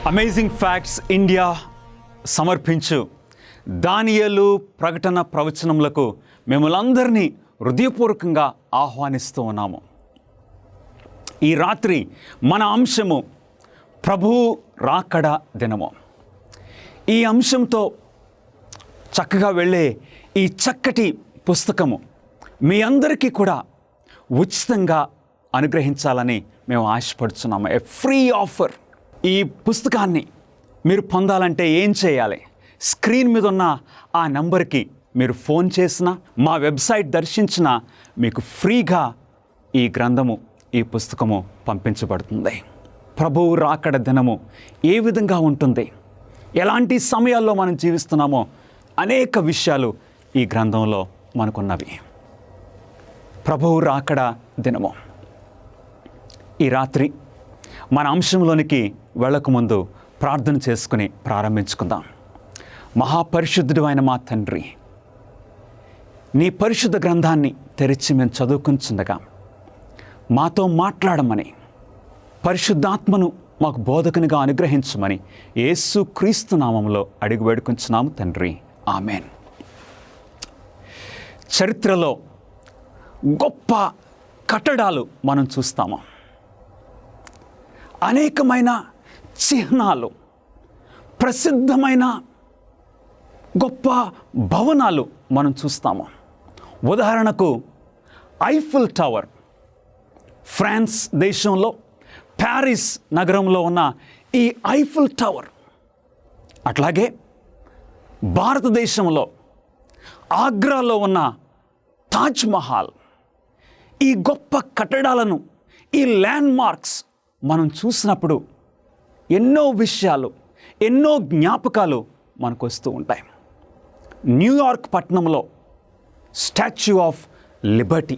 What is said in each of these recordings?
Amazing facts India సమర్పించు దానియేలు ప్రకటన ప్రవచనములకు మిమ్మల్ందరినీ హృదయపూర్వకంగా ఆహ్వానిస్తూ ఉన్నాము. ఈ రాత్రి మన అంశము ప్రభువు రాకడ దినము. ఈ అంశంతో చక్కగా వెళ్ళే ఈ చక్కటి పుస్తకము మీ అందరికీ కూడా ఉచితంగా అనుగ్రహించాలని మేము ఆశపడుతున్నాము. ఏ ఫ్రీ ఆఫర్. ఈ పుస్తకాన్ని మీరు పొందాలంటే ఏం చేయాలి? స్క్రీన్ మీద ఉన్న ఆ నంబర్కి మీరు ఫోన్ చేసినా, మా వెబ్సైట్ దర్శించినా మీకు ఫ్రీగా ఈ గ్రంథము, ఈ పుస్తకము పంపించబడుతుంది. ప్రభువు రాకడ దినము ఏ విధంగా ఉంటుంది, ఎలాంటి సమయాల్లో మనం జీవిస్తున్నామో అనేక విషయాలు ఈ గ్రంథంలో మనకున్నవి. ప్రభువు రాకడ దినము. ఈ రాత్రి మన అంశంలోనికి వెళ్ళకముందు ప్రార్థన చేసుకుని ప్రారంభించుకుందాం. మహాపరిశుద్ధుడు అయిన మా తండ్రి, నీ పరిశుద్ధ గ్రంథాన్ని తెరిచి మేము చదువుకుంటుండగా మాతో మాట్లాడమని, పరిశుద్ధాత్మను మాకు బోధకునిగా అనుగ్రహించమని యేసు క్రీస్తు నామములో అడిగి వేడుకుంటున్నాము తండ్రి. ఆమెన్. చరిత్రలో గొప్ప కట్టడాలు మనం చూస్తాము. అనేకమైన చిహ్నాలు, ప్రసిద్ధమైన గొప్ప భవనాలు మనం చూస్తాము. ఉదాహరణకు ఐఫిల్ టవర్, ఫ్రాన్స్ దేశంలో ప్యారిస్ నగరంలో ఉన్న ఈ ఐఫిల్ టవర్. అట్లాగే భారతదేశంలో ఆగ్రాలో ఉన్న తాజ్ మహల్. ఈ గొప్ప కట్టడాలను, ఈ ల్యాండ్ మార్క్స్ మనం చూసినప్పుడు ఎన్నో విషయాలు, ఎన్నో జ్ఞాపకాలు మనకు వస్తూ ఉంటాయి. న్యూయార్క్ పట్టణంలో స్టాచ్యూ ఆఫ్ లిబర్టీ.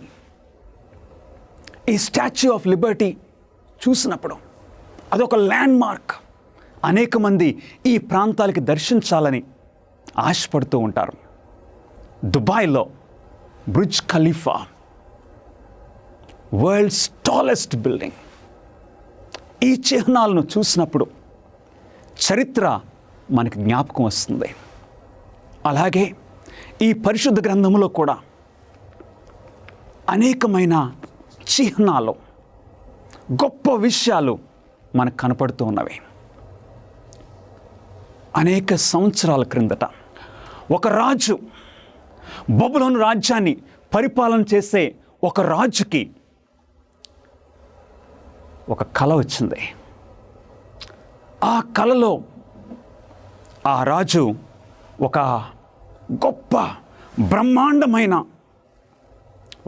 ఈ స్టాచ్యూ ఆఫ్ లిబర్టీ చూసినప్పుడు అదొక ల్యాండ్ మార్క్. అనేక మంది ఈ ప్రాంతాలకి దర్శించాలని ఆశపడుతూ ఉంటారు. దుబాయ్లో Burj Khalifa, world's tallest building. ఈ చిహ్నాలను చూసినప్పుడు చరిత్ర మనకి జ్ఞాపకం వస్తుంది. అలాగే ఈ పరిశుద్ధ గ్రంథంలో కూడా అనేకమైన చిహ్నాలు, గొప్ప విషయాలు మనకు కనపడుతూ ఉన్నవి. అనేక సంవత్సరాల క్రిందట ఒక రాజు, బబులోను రాజ్యాన్ని పరిపాలన చేసే ఒక రాజుకి ఒక కల వచ్చింది. ఆ కలలో ఆ రాజు ఒక గొప్ప బ్రహ్మాండమైన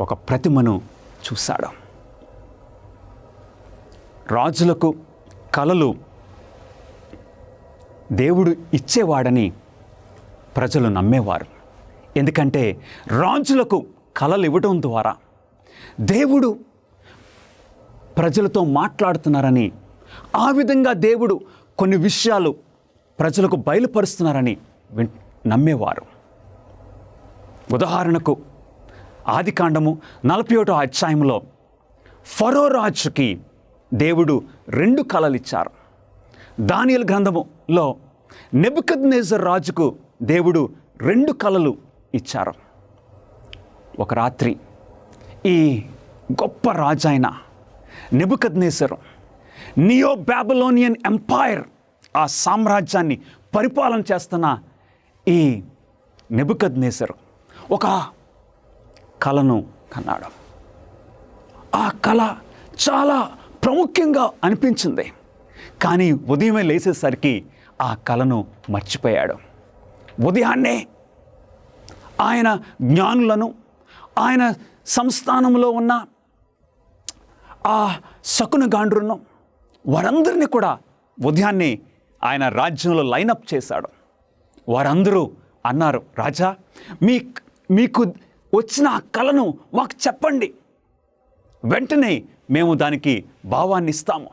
ఒక ప్రతిమను చూశాడు. రాజులకు కలలు దేవుడు ఇచ్చేవాడని ప్రజలు నమ్మేవారు. ఎందుకంటే రాజులకు కలలు ఇవ్వడం ద్వారా దేవుడు ప్రజలతో మాట్లాడుతున్నారని, ఆ విధంగా దేవుడు కొన్ని విషయాలు ప్రజలకు బయలుపరుస్తున్నారని నమ్మేవారు. ఉదాహరణకు ఆదికాండము 41వ అధ్యాయంలో ఫరో రాజుకి దేవుడు 2 కలలు ఇచ్చారు. దానియేలు గ్రంథములో నెబుకద్నెజర్ రాజుకు దేవుడు 2 కలలు ఇచ్చారు. ఒక రాత్రి ఈ గొప్ప రాజైన నెబుకద్నెజరు నియో బాబిలోనియన్ ఎంపైర్, ఆ సామ్రాజ్యాన్ని పరిపాలన చేస్తున్న ఈ నెబుకద్నెజరు ఒక కలను కన్నాడు. ఆ కళ చాలా ప్రాముఖ్యంగా అనిపించింది. కానీ ఉదయమే లేచేసరికి ఆ కళను మర్చిపోయాడు. ఉదయాన్నే ఆయన జ్ఞానులను, ఆయన సంస్థానంలో ఉన్న ఆ శకునగాండ్రును, వారందరినీ కూడా ఉదయాన్నే ఆయన రాజ్యంలో లైనప్ చేశాడు. వారందరూ అన్నారు, రాజా, మీకు వచ్చిన ఆ కళను మాకు చెప్పండి, వెంటనే మేము దానికి భావాన్ని ఇస్తాము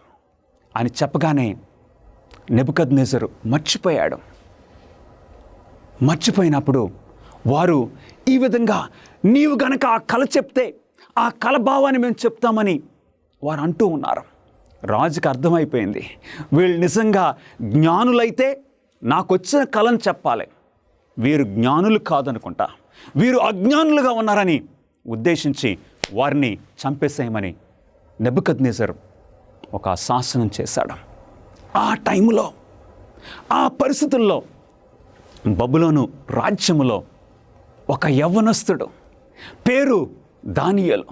అని చెప్పగానే నెబుకద్నెజరు మర్చిపోయాడు. మర్చిపోయినప్పుడు వారు ఈ విధంగా, నీవు గనక ఆ కళ చెప్తే ఆ కళ భావాన్ని మేము చెప్తామని వారు అంటూ ఉన్నారు. రాజుకు అర్థమైపోయింది, వీళ్ళు నిజంగా జ్ఞానులైతే నాకు వచ్చిన కళను చెప్పాలి, వీరు జ్ఞానులు కాదనుకుంటా, వీరు అజ్ఞానులుగా ఉన్నారని ఉద్దేశించి వారిని చంపేసేయమని నెబుకద్నెజరు ఒక శాసనం చేశాడు. ఆ టైంలో, ఆ పరిస్థితుల్లో బబులోను రాజ్యములో ఒక యవ్వనస్తుడు పేరు దానియేలు.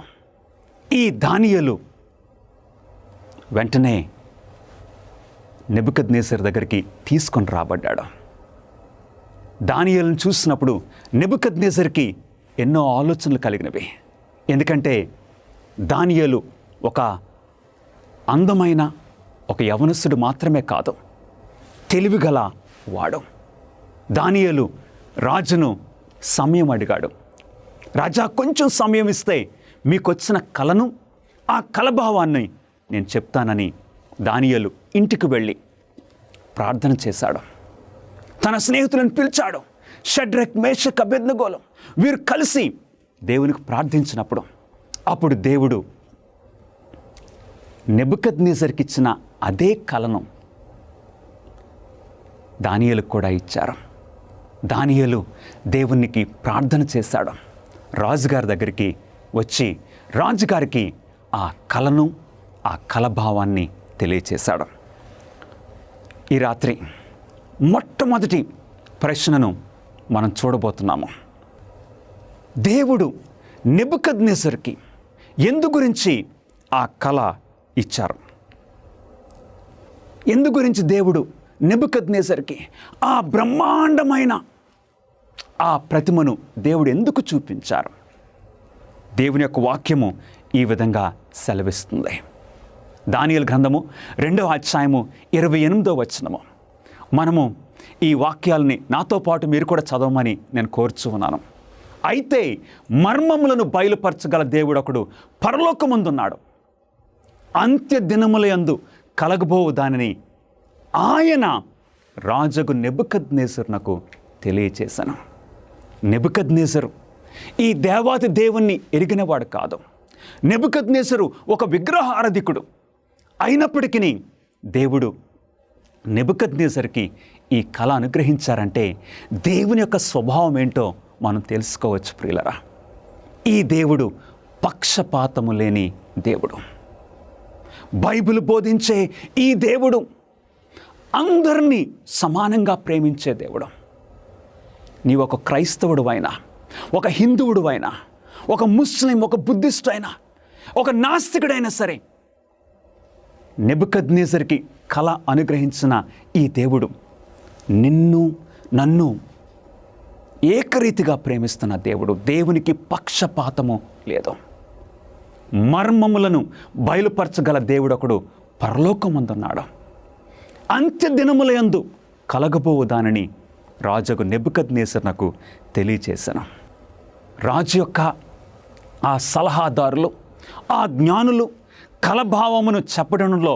ఈ దానియేలు వెంటనే నెబుకద్నెజరు దగ్గరికి తీసుకొని రాబడ్డాడు. దానియేలును చూసినప్పుడు నెబుకద్నెజరుకి ఎన్నో ఆలోచనలు కలిగినవి. ఎందుకంటే దానియేలు ఒక అందమైన ఒక యవనస్తుడు మాత్రమే కాదు, తెలివిగల వాడు. దానియేలు రాజును సమయం అడిగాడు. రాజా, కొంచెం సమయం ఇస్తే మీకు వచ్చిన కళను, ఆ కళభావాన్ని నేను చెప్తానని దానియేలు ఇంటికి వెళ్ళి ప్రార్థన చేశాడు. తన స్నేహితులను పిలిచాడు. షడ్రక్, మేషక్, అబేద్నెగోలు వీరు కలిసి దేవునికి ప్రార్థించినప్పుడు అప్పుడు దేవుడు నెబుకద్నెజరుకి ఇచ్చిన అదే కళను దానియేలుకు కూడా ఇచ్చారు. దానియేలు దేవునికి ప్రార్థన చేశాడు. రాజుగారి దగ్గరికి వచ్చి రాజుగారికి ఆ కళను, ఆ కళభావాన్ని తెలియచేశాడు. ఈ రాత్రి మొట్టమొదటి ప్రశ్నను మనం చూడబోతున్నాము. దేవుడు నెబుకద్నెజరుకి ఎందు గురించి ఆ కళ ఇచ్చారు? ఎందు గురించి దేవుడు నెబుకద్నెజరుకి ఆ బ్రహ్మాండమైన ఆ ప్రతిమను దేవుడు ఎందుకు చూపించారు? దేవుని యొక్క వాక్యము ఈ విధంగా సెలవిస్తుంది. దానియేలు గ్రంథము 2వ అధ్యాయము 28వ వచనము. మనము ఈ వాక్యాలని నాతో పాటు మీరు కూడా చదవమని నేను కోరుచు ఉన్నాను. అయితే మర్మములను బయలుపరచగల దేవుడు ఒకడు పరలోకమందున్నాడు. అంత్య దినములయందు కలగబోవు దానిని ఆయన రాజుకు నెబుకద్నెజరునకు తెలియచేశాను. నెబుకద్నెజరు ఈ దేవాది దేవుణ్ణి ఎరిగినవాడు కాదు. నెబుకద్నెజరు ఒక విగ్రహారాధికుడు అయినప్పటికీ దేవుడు నెబుకద్నెజరుకి ఈ కళ అనుగ్రహించారంటే దేవుని యొక్క స్వభావం ఏంటో మనం తెలుసుకోవచ్చు ప్రియులరా. ఈ దేవుడు పక్షపాతము లేని దేవుడు. బైబిల్ బోధించే ఈ దేవుడు అందరినీ సమానంగా ప్రేమించే దేవుడు. నీవు ఒక క్రైస్తవుడు అయినా, ఒక హిందువుడు అయినా, ఒక ముస్లిం, ఒక బుద్ధిస్ట్ అయినా, ఒక నాస్తికుడైనా సరే, నెబుకద్నెజరుకి కళ అనుగ్రహించిన ఈ దేవుడు నిన్ను నన్ను ఏకరీతిగా ప్రేమిస్తున్న దేవుడు. దేవునికి పక్షపాతము లేదు. మర్మములను బయలుపరచగల దేవుడు ఒకడు పరలోకమందున్నాడు. అంత్య దినములయందు కలగబోవు దానిని రాజుకు నెబుకద్నెజరునకు తెలియచేశాను. రాజు యొక్క ఆ సలహాదారులు, ఆ జ్ఞానులు కలభావమును చెప్పడంలో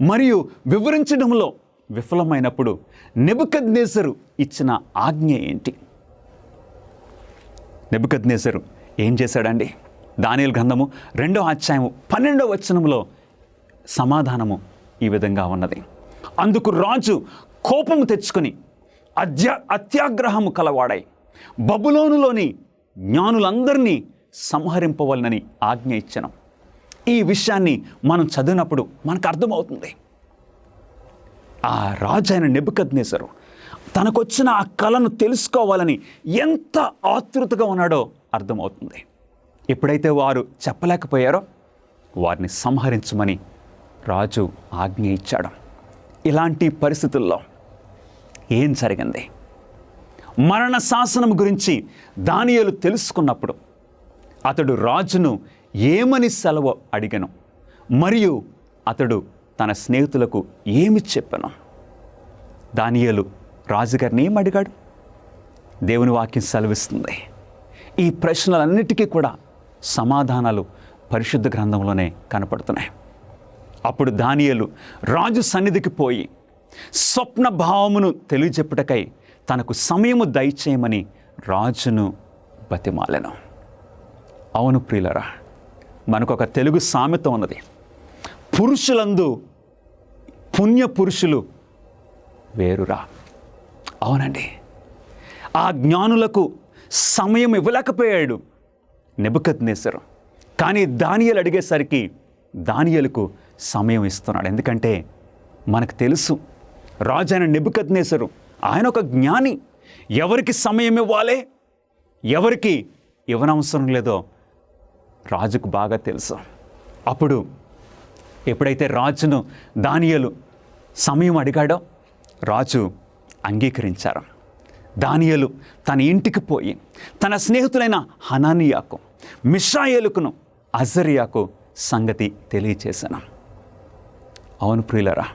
మరియు వివరించడంలో విఫలమైనప్పుడు నెబుకద్నెజరు ఇచ్చిన ఆజ్ఞ ఏంటి? నెబుకద్నెజరు ఏం చేశాడండి? దానియేలు గ్రంథము 2వ అధ్యాయము 12వ వచనములో సమాధానము ఈ విధంగా ఉన్నది. అందుకు రాజు కోపము తెచ్చుకొని అత్యాగ్రహము కలవాడై బబులోనులోని జ్ఞానులందరినీ సంహరింపవలనని ఆజ్ఞ ఇచ్చెను. ఈ విషయాన్ని మనం చదివినప్పుడు మనకు అర్థమవుతుంది. ఆ రాజు అయిన నెబుకద్నెజరు తనకొచ్చిన ఆ కళను తెలుసుకోవాలని ఎంత ఆతృతగా ఉన్నాడో అర్థమవుతుంది. ఎప్పుడైతే వారు చెప్పలేకపోయారో వారిని సంహరించమని రాజు ఆజ్ఞ ఇచ్చాడు. ఇలాంటి పరిస్థితుల్లో ఏం జరిగింది? మరణ శాసనం గురించి దానియేలు తెలుసుకున్నప్పుడు అతడు రాజును ఏమని సెలవు అడిగను, మరియు అతడు తన స్నేహితులకు ఏమి చెప్పను? దానియేలు రాజుగారిని ఏం అడిగాడు? దేవుని వాక్యం సెలవిస్తుంది. ఈ ప్రశ్నలన్నిటికీ కూడా సమాధానాలు పరిశుద్ధ గ్రంథంలోనే కనపడుతున్నాయి. అప్పుడు దానియేలు రాజు సన్నిధికి పోయి స్వప్న భావమును తెలియజెప్పుటకై తనకు సమయము దయచేయమని రాజును బతిమాలెను. అవును ప్రియులరా, మనకొక తెలుగు సామెత ఉన్నది, పురుషులందు పుణ్య పురుషులు వేరురా. అవునండి, ఆ జ్ఞానులకు సమయం ఇవ్వలేకపోయాడు నెబుకద్నెజరు. కానీ దానియేలు అడిగేసరికి దానియేలుకు సమయం ఇస్తున్నాడు. ఎందుకంటే మనకు తెలుసు, రాజు అయిన నెబుకద్నెజరు ఆయన ఒక జ్ఞాని. ఎవరికి సమయం ఇవ్వాలి, ఎవరికి ఇవ్వనవసరం లేదో రాజుకు బాగా తెలుసు. అప్పుడు ఎప్పుడైతే రాజును దానియేలు సమయం అడిగాడో రాజు అంగీకరించారు. దానియేలు తన ఇంటికి పోయి తన స్నేహితులైన హనానీయాకు, మిషాయేలుకును, అజర్యాకు సంగతి తెలియచేశాను. అవును ప్రియులరా,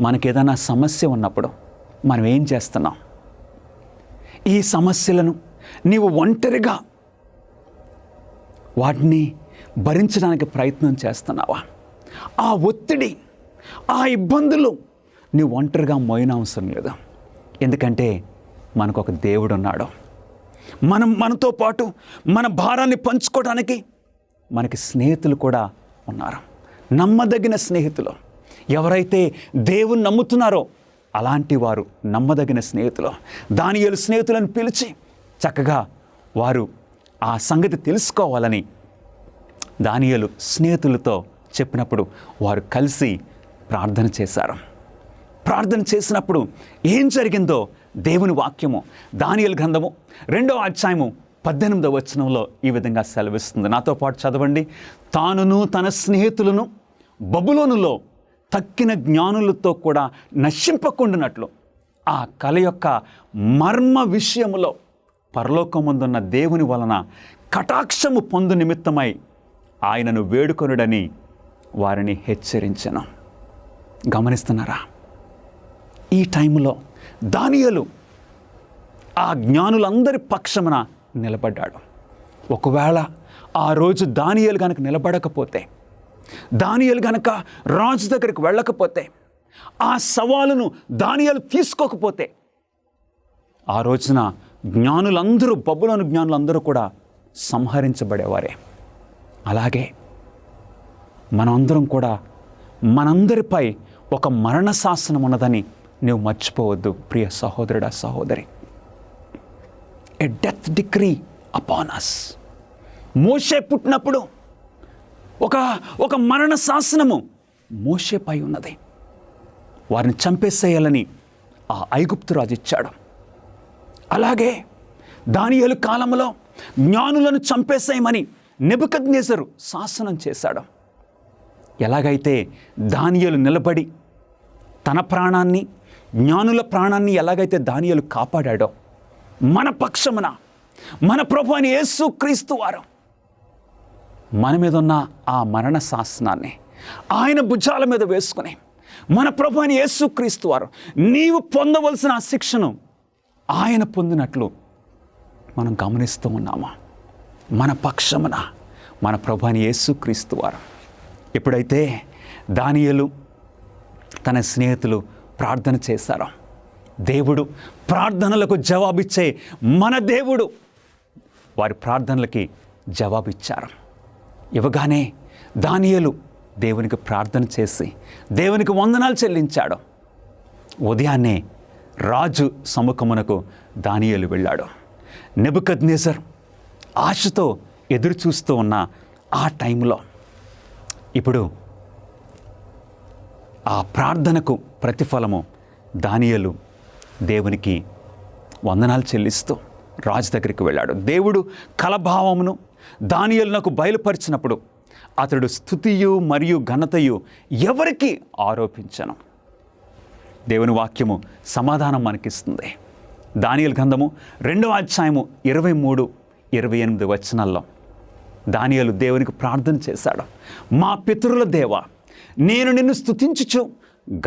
మనకేదైనా సమస్య ఉన్నప్పుడు మనం ఏం చేస్తున్నాం? ఈ సమస్యలను నీవు ఒంటరిగా వాటిని భరించడానికి ప్రయత్నం చేస్తున్నావా? ఆ ఒత్తిడి, ఆ ఇబ్బందులు నీవు ఒంటరిగా మోయన అవసరం లేదు. ఎందుకంటే మనకు ఒక దేవుడు ఉన్నాడు. మనతో పాటు మన భారాన్ని పంచుకోవడానికి మనకి స్నేహితులు కూడా ఉన్నారు. నమ్మదగిన స్నేహితులు. ఎవరైతే దేవుని నమ్ముతున్నారో అలాంటి వారు నమ్మదగిన స్నేహితులు. దానియేలు స్నేహితులను పిలిచి చక్కగా వారు ఆ సంగతి తెలుసుకోవాలని దానియేలు స్నేహితులతో చెప్పినప్పుడు వారు కలిసి ప్రార్థన చేశారు. ప్రార్థన చేసినప్పుడు ఏం జరిగిందో దేవుని వాక్యము దానియేలు గ్రంథము 2వ అధ్యాయము 18వ వచనంలో ఈ విధంగా సెలవిస్తుంది. నాతో పాటు చదవండి. తానును తన స్నేహితులను బబులోనులో తక్కిన జ్ఞానులతో కూడా నశింపకుండానట్లు ఆ కల యొక్క మర్మ విషయములో పరలోకమందున్న దేవుని వలన కటాక్షము పొందు నిమిత్తమై ఆయనను వేడుకొనుడని వారిని హెచ్చరించెను. గమనిస్తున్నారా? ఈ టైంలో దానియేలు ఆ జ్ఞానులందరి పక్షమున నిలబడ్డాడు. ఒకవేళ ఆ రోజు దానియేలు కనుక నిలబడకపోతే, దానియేలు కనుక రాజు దగ్గరికి వెళ్ళకపోతే, ఆ సవాలును దానియేలు తీసుకోకపోతే, ఆ రోజున జ్ఞానులందరూ, బబులోను జ్ఞానులందరూ కూడా సంహరించబడేవారే. అలాగే మనందరం కూడా, మనందరిపై ఒక మరణ శాసనం ఉన్నదని నువ్వు మర్చిపోవద్దు ప్రియ సహోదరుడా, సహోదరి. A death decree upon us. మోషే పుట్టినప్పుడు ఒక మరణ శాసనము మోషేపై ఉన్నది. వారిని చంపేసేయాలని ఆ ఐగుప్తు రాజు ఇచ్చాడు. అలాగే దానియేలు కాలంలో జ్ఞానులను చంపేసేయమని నెబుకద్నెజరు శాసనం చేశాడు. ఎలాగైతే దానియేలు నిలబడి తన ప్రాణాన్ని, జ్ఞానుల ప్రాణాన్ని ఎలాగైతే దానియేలు కాపాడాడో, మన పక్షమున మన ప్రభు అయిన యేసుక్రీస్తు వారు మన మీద ఉన్న ఆ మరణ శాసనాన్ని ఆయన భుజాల మీద వేసుకుని, మన ప్రభు అయిన యేసుక్రీస్తు వారు నీవు పొందవలసిన ఆ శిక్షను ఆయన పొందినట్లు మనం గమనిస్తూ ఉన్నామా? మన పక్షమున మన ప్రభు అయిన యేసుక్రీస్తు వారు. ఎప్పుడైతే దానియేలు తన స్నేహితులు ప్రార్థన చేశారో, దేవుడు ప్రార్థనలకు జవాబిచ్చే మన దేవుడు వారి ప్రార్థనలకి జవాబిచ్చారు. ఇవ్వగానే దానియేలు దేవునికి ప్రార్థన చేసి దేవునికి వందనాలు చెల్లించాడు. ఉదయాన్నే రాజు సముఖమునకు దానియేలు వెళ్ళాడు. నెబుకద్నెజర్ ఆశతో ఎదురు చూస్తూ ఉన్న ఆ టైంలో ఇప్పుడు ఆ ప్రార్థనకు ప్రతిఫలము దానియేలు దేవునికి వందనాలు చెల్లిస్తూ రాజు దగ్గరికి వెళ్ళాడు. దేవుడు కలభావమును దానియేలునకు బయలుపరిచినప్పుడు అతడు స్తుతియు మరియు ఘనతయు ఎవరికి ఆరోపించను. దేవుని వాక్యము సమాధానం మనకిస్తుంది. దానియేలు గ్రంథము 2వ అధ్యాయము 23-28 వచనాల్లో దానియేలు దేవునికి ప్రార్థన చేశాడు. మా పితరుల దేవా, నేను నిన్ను స్తుతించుచు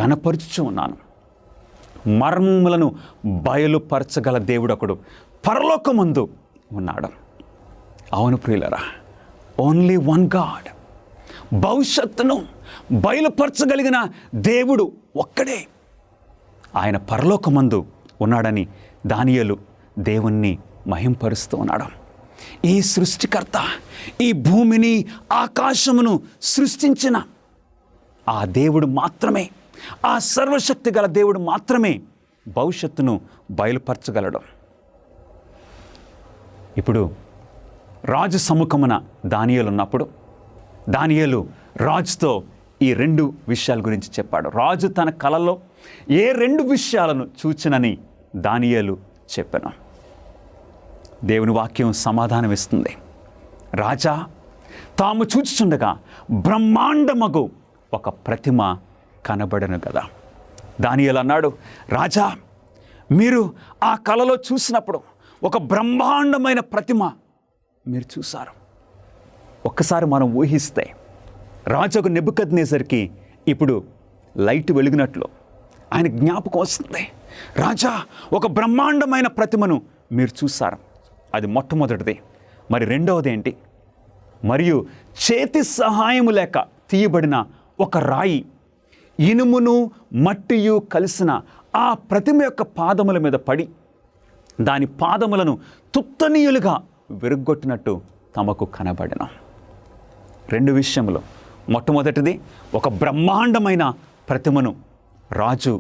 ఘనపరుచుచు ఉన్నాను. మర్మములను బయలుపరచగల దేవుడు ఒకడు పరలోకమందు ఉన్నాడు. అవును ప్రియులరా, ఓన్లీ వన్ గాడ్. భవిష్యత్తును బయలుపరచగలిగిన దేవుడు ఒక్కడే. ఆయన పరలోకమందు ఉన్నాడని దానియేలు దేవుణ్ణి మహింపరుస్తూ ఉన్నాడు. ఈ సృష్టికర్త ఈ భూమిని ఆకాశమును సృష్టించిన ఆ దేవుడు మాత్రమే, ఆ సర్వశక్తి గల దేవుడు మాత్రమే భవిష్యత్తును బయలుపరచగలడు. ఇప్పుడు రాజు సముఖమున దానియేలు ఉన్నప్పుడు దానియేలు రాజుతో ఈ 2 విషయాల గురించి చెప్పాడు. రాజు తన కలలో ఏ 2 విషయాలను చూచినని దానియేలు చెప్పాను. దేవుని వాక్యం సమాధానం ఇస్తుంది. రాజా తాము చూచుచుండగా బ్రహ్మాండమగు ఒక ప్రతిమ కనబడను కదా. దానియేలు అన్నాడు, రాజా మీరు ఆ కలలో చూసినప్పుడు ఒక బ్రహ్మాండమైన ప్రతిమ మీరు చూశారు. ఒక్కసారి మనం ఊహిస్తే రాజుకు నెబుకద్నెజర్కి ఇప్పుడు లైట్ వెలిగినట్లు ఆయన జ్ఞాపకం వస్తుంది. రాజా ఒక బ్రహ్మాండమైన ప్రతిమను మీరు చూశారు. అది మొట్టమొదటిది. మరి రెండవది ఏంటి? మరియు చేతి సహాయము లేక తీయబడిన ఒక రాయి ఇనుమును మట్టియు కలిసిన ఆ ప్రతిమ యొక్క పాదముల మీద పడి దాని పాదములను తుత్తనీయులుగా విరుగ్గొట్టినట్టు తమకు కనబడిన 2 విషయములు. మొట్టమొదటిది ఒక బ్రహ్మాండమైన ప్రతిమను రాజు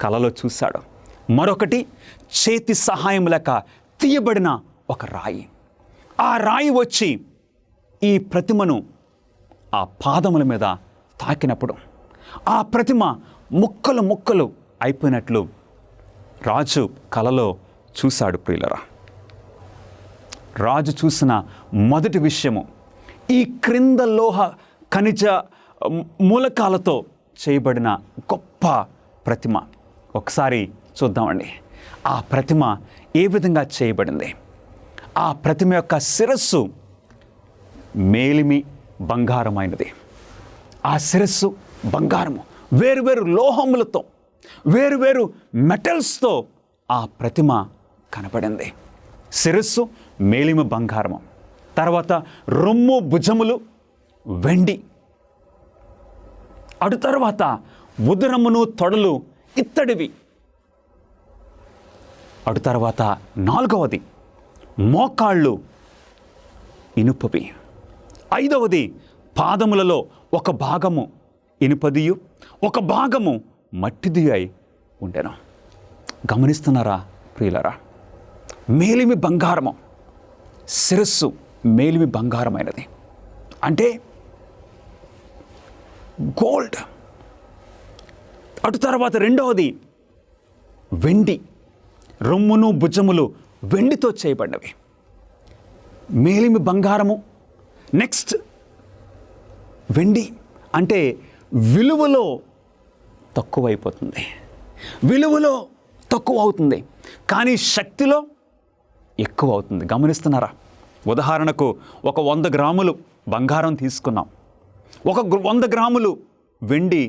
కలలో చూశాడు. మరొకటి చేతి సహాయం లేక తీయబడిన ఒక రాయి. ఆ రాయి వచ్చి ఈ ప్రతిమను ఆ పాదముల మీద తాకినప్పుడు ఆ ప్రతిమ ముక్కలు ముక్కలు అయిపోయినట్లు రాజు కలలో చూశాడు. ప్రియులరా, రాజు చూసిన మొదటి విషయము ఈ క్రింద లోహ ఖనిజ మూలకాలతో చేయబడిన గొప్ప ప్రతిమ. ఒకసారి చూద్దామండి. ఆ ప్రతిమ ఏ విధంగా చేయబడింది? ఆ ప్రతిమ యొక్క శిరస్సు మేలిమి బంగారమైనది. ఆ శిరస్సు బంగారము, వేరువేరు లోహములతో, వేరువేరు మెటల్స్తో ఆ ప్రతిమ కనపడింది. శిరస్సు మేలిమి బంగారము, తర్వాత రొమ్ము భుజములు వెండి, అటు తర్వాత ఉదరమును తొడలు ఇత్తడివి, అటు తర్వాత 4వది మోకాళ్ళు ఇనుపవి, 5వది పాదములలో ఒక భాగము ఇనుపదియు ఒక భాగము మట్టిది అయి ఉండెను. గమనిస్తున్నారా ప్రియులరా? మేలిమి బంగారము, శిరస్సు మేలిమి బంగారమైనది అంటే గోల్డ్. అటు తర్వాత 2వది వెండి, రొమ్మును భుజములు వెండితో చేయబడినవి. మేలిమి బంగారము, నెక్స్ట్ వెండి అంటే విలువలో తక్కువైపోతుంది, విలువలో తక్కువ అవుతుంది, కానీ శక్తిలో ఎక్కువ అవుతుంది. గమనిస్తున్నారా? ఉదాహరణకు ఒక 100 గ్రాములు బంగారం తీసుకున్నాం, ఒక 100 గ్రాములు వెండి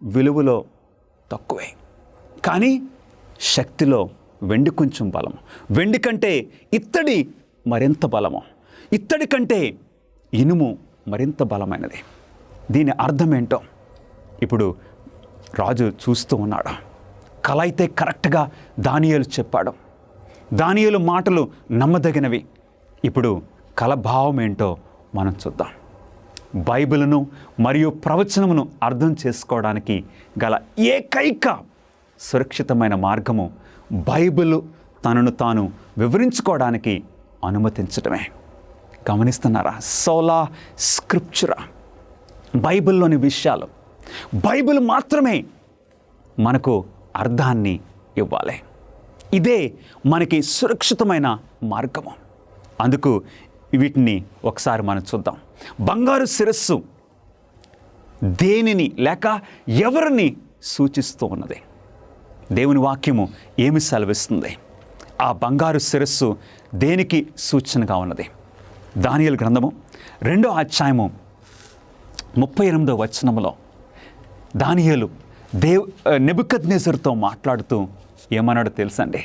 విలువలో తక్కువే, కానీ శక్తిలో వెండి కొంచెం బలము. వెండి కంటే ఇత్తడి మరింత బలము, ఇత్తడి కంటే ఇనుము మరింత బలమైనది. దీని అర్థం ఏంటో ఇప్పుడు రాజు చూస్తూ ఉన్నాడు. కల అయితే కరెక్ట్గా దానియేలు చెప్పాడు. దానియేలు మాటలు నమ్మదగినవి. ఇప్పుడు కల భావం ఏంటో మనం చూద్దాం. బైబిలును మరియు ప్రవచనమును అర్థం చేసుకోవడానికి గల ఏకైక సురక్షితమైన మార్గము బైబిలు తనను తాను వివరించుకోవడానికి అనుమతించడమే. గమనిస్తున్నారా? సోలా స్క్రిప్చురా, బైబిల్లోని విషయాలు, బైబిల్ మాత్రమే మనకు అర్థాన్ని ఇవ్వాలి. ఇదే మనకి సురక్షితమైన మార్గము. అందుకు వీటిని ఒకసారి మనం చూద్దాం. బంగారు శిరస్సు దేనిని లేక ఎవరిని సూచిస్తూ ఉన్నది? దేవుని వాక్యము ఏమి సెలవిస్తుంది? ఆ బంగారు శిరస్సు దేనికి సూచనగా ఉన్నది? దానియేలు గ్రంథము 2వ అధ్యాయము 38వ వచనములో దానియేలు నెబుకద్నెజరుతో మాట్లాడుతూ ఏమన్నాడో తెలుసండి?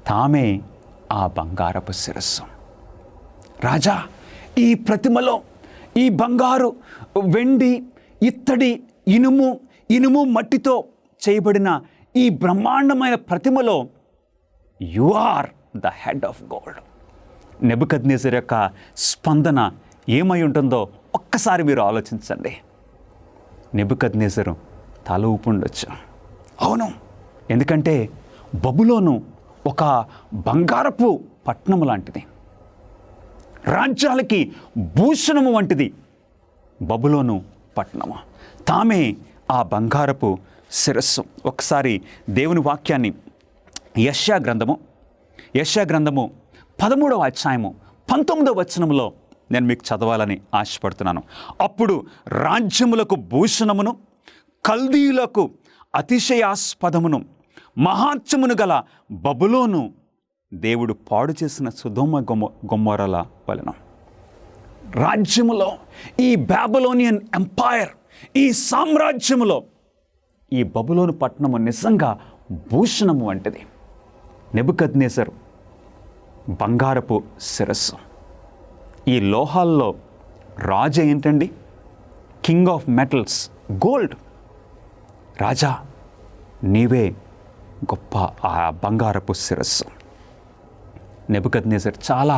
తామే ఆ బంగారపు శిరస్సు. రాజా, ఈ ప్రతిమలో ఈ బంగారు, వెండి, ఇత్తడి, ఇనుము మట్టితో చేయబడిన ఈ బ్రహ్మాండమైన ప్రతిమలో you are the head of gold. నెబుకద్నెజరు యొక్క స్పందన ఏమై ఉంటుందో ఒక్కసారి మీరు ఆలోచించండి. నెబుకద్నెజరు తల ఊపుండొచ్చు. అవును, ఎందుకంటే బబులోను ఒక బంగారపు పట్టణము లాంటిది, రాజ్యాలకి భూషణము వంటిది బబులోను పట్టణము. తామే ఆ బంగారపు శిరస్సు. ఒకసారి దేవుని వాక్యాన్ని యెషయా గ్రంథము 13వ అధ్యాయము 19వ వచనములో నేను మీకు చదవాలని ఆశపడుతున్నాను. అప్పుడు రాజ్యములకు భూషణమును, కల్దీయులకు అతిశయాస్పదమును, మహాత్యమును గల బబులోను దేవుడు పాడు చేసిన సొదొమ గొమొర్రాల వలెను. రాజ్యములో ఈ బాబిలోనియన్ ఎంపైర్, ఈ సామ్రాజ్యములో ఈ బబులోను పట్టణము నిజంగా భూషణము వంటిది. నెబుకద్నెజరు బంగారపు శిరస్సు. ఈ లోహాల్లో రాజు ఏంటండి? King of metals, gold. రాజా, నీవే గొప్ప ఆ బంగారపు శిరస్సు. నెబుకద్నెజరు చాలా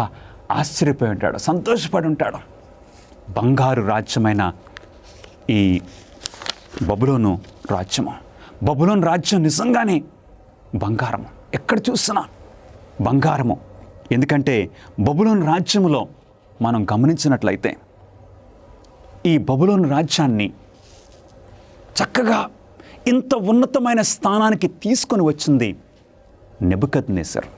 ఆశ్చర్యపోయి ఉంటాడు, సంతోషపడి ఉంటాడు. బంగారు రాజ్యమైన ఈ బబులోను రాజ్యము, బబులోను రాజ్యం నిజంగానే బంగారము. ఎక్కడ చూసినా బంగారము. ఎందుకంటే బబులోను రాజ్యములో మనం గమనించినట్లయితే ఈ బబులోను రాజ్యాన్ని చక్కగా ఇంత ఉన్నతమైన స్థానానికి తీసుకొని వచ్చింది నెబుకద్నెజరు.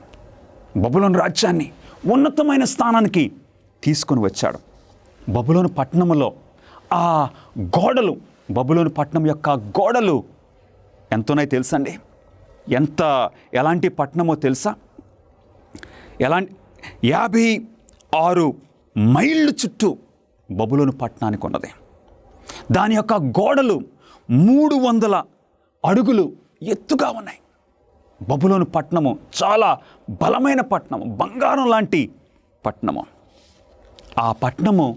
బబులోను రాజ్యాన్ని ఉన్నతమైన స్థానానికి తీసుకొని వచ్చాడు. బబులోను పట్టణములో ఆ గోడలు, బబులోను పట్టణం యొక్క గోడలు ఎంతోనై తెలుసండి? ఎలాంటి పట్టణమో తెలుసా? 56 మైళ్ళు చుట్టూ బబులోను పట్టణానికి ఉన్నది. దాని యొక్క గోడలు 300 అడుగులు ఎత్తుగా ఉన్నాయి. బబులోను పట్టణము చాలా బలమైన పట్టణము, బంగారం లాంటి పట్టణము. ఆ పట్టణము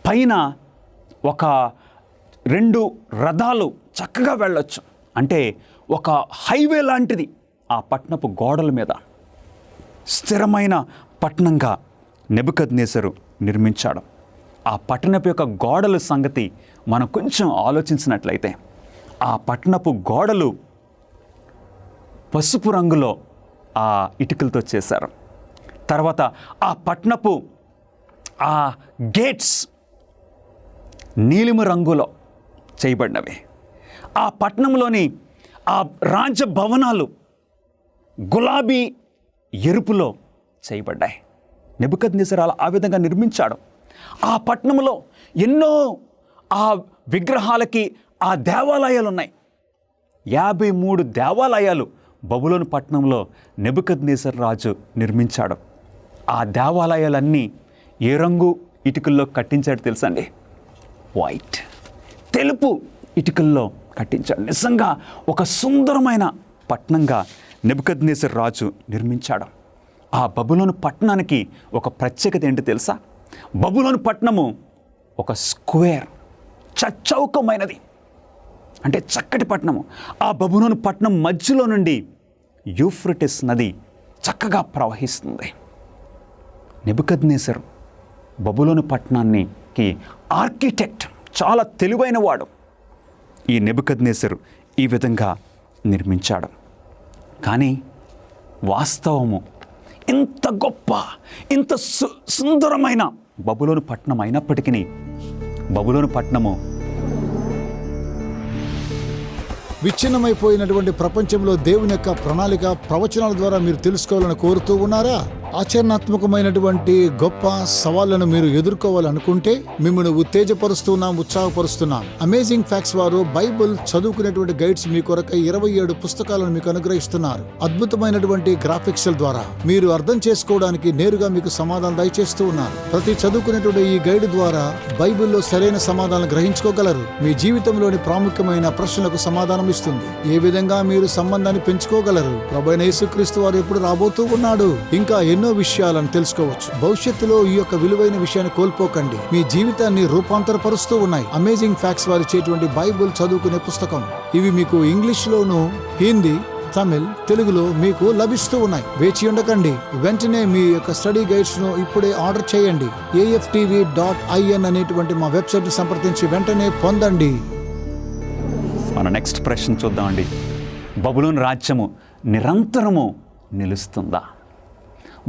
పైన ఒక 2 రథాలు చక్కగా వెళ్ళొచ్చు. అంటే ఒక హైవే లాంటిది ఆ పట్టణపు గోడల మీద. స్థిరమైన పట్టణంగా నెబుకద్నెజరు నిర్మించాడు. ఆ పట్టణపు యొక్క గోడల సంగతి మనం కొంచెం ఆలోచించినట్లయితే, ఆ పట్టణపు గోడలు పసుపు రంగులో ఆ ఇటుకలతో చేశారు. తర్వాత ఆ పట్టణపు ఆ గేట్స్ నీలిమ రంగులో చేయబడినవి. ఆ పట్టణంలోని ఆ రాజభవనాలు గులాబీ ఎరుపులో చేయబడ్డాయి. నెబుకద్నెజరు ఆ విధంగా నిర్మించాడు. ఆ పట్టణంలో ఎన్నో ఆ విగ్రహాలకి ఆ దేవాలయాలు ఉన్నాయి. 53 దేవాలయాలు బబులోను పట్టణంలో నెబుకద్నెజరు రాజు నిర్మించాడు. ఆ దేవాలయాలన్నీ ఏ రంగు ఇటుకల్లో కట్టించాడు తెలుసండి? వైట్, తెలుపు ఇటుకల్లో కట్టించాడు. నిజంగా ఒక సుందరమైన పట్టణంగా నెబుకద్నెజరు రాజు నిర్మించాడు. ఆ బబులోను పట్టణానికి ఒక ప్రత్యేకత ఏంటి తెలుసా? బబులోను పట్టణము ఒక స్క్వేర్, చౌకమైనది, అంటే చక్కటి పట్టణము. ఆ బబులోను పట్టణం మధ్యలో నుండి యూఫ్రటిస్ నది చక్కగా ప్రవహిస్తుంది. నెబుకద్నెజరు బబులోను పట్టణానికి ఆర్కిటెక్ట్, చాలా తెలివైన వాడు. ఈ నెబుకద్నెజరు ఈ విధంగా నిర్మించాడు. కానీ వాస్తవము ఇంత గొప్ప, ఇంత సుందరమైన బబులోను పట్టణం అయినప్పటికీ బబులోను పట్టణము విచ్ఛిన్నమైపోయినటువంటి ప్రపంచంలో దేవుని యొక్క ప్రణాళిక ప్రవచనాల ద్వారా మీరు తెలుసుకోవాలని కోరుతూ ఉన్నారా? ఆచరణాత్మకమైనటువంటి గొప్ప సవాళ్లను మీరు ఎదుర్కోవాలనుకుంటే మిమ్మల్ని ఉత్తేజపరుస్తున్నాం, ఉత్సాహపరుస్తున్నాం. అమేజింగ్ ఫ్యాక్ట్స్ వారు బైబిల్ చదువుకునేటువంటి గైడ్స్ మీ కొరకై 27 పుస్తకాలను మీకు అనుగ్రహిస్తున్నారు. అద్భుతమైనటువంటి గ్రాఫిక్స్ ద్వారా మీరు అర్థం చేసుకోవడానికి నేరుగా మీకు సమాధానం దయచేస్తూ ఉన్నారు. ప్రతి చదువుకునేటువంటి ఈ గైడ్ ద్వారా బైబిల్లో సరైన సమాధానం గ్రహించుకోగలరు. మీ జీవితంలోని ప్రాముఖ్యమైన ప్రశ్నలకు సమాధానం ఇస్తుంది. ఏ విధంగా మీరు సంబంధాన్ని పెంచుకోగలరు, ప్రభువైన యేసుక్రీస్తు వారు ఎప్పుడు రాబోతూ ఉన్నాడు, ఇంకా ఎన్నో విషయాలను తెలుసుకోవచ్చు. భవిష్యత్తులో ఈ యొక్క విలువైన విషయాన్ని కోల్పోకండి. మీ జీవితాన్ని రూపాంతరపరుస్తూ ఉన్నాయి అమేజింగ్ ఫ్యాక్ట్స్ వారు ఇచ్చేటువంటి బైబిల్ చదువుకునే పుస్తకం. ఇవి మీకు ఇంగ్లీష్ లోను, హిందీ, తమిళ్, తెలుగులో మీకు లభిస్తూ ఉన్నాయి. వేచి ఉండకండి, వెంటనే మీ యొక్క స్టడీ గైడ్స్ ను ఇప్పుడే ఆర్డర్ చేయండి. AFTV.in అనేటువంటి మా వెబ్సైట్ ని సంప్రదించి వెంటనే పొందండి. మన నెక్స్ట్ ప్రశ్న చూద్దామండి. బబులోను రాజ్యము నిరంతరము నిలుస్తుందా?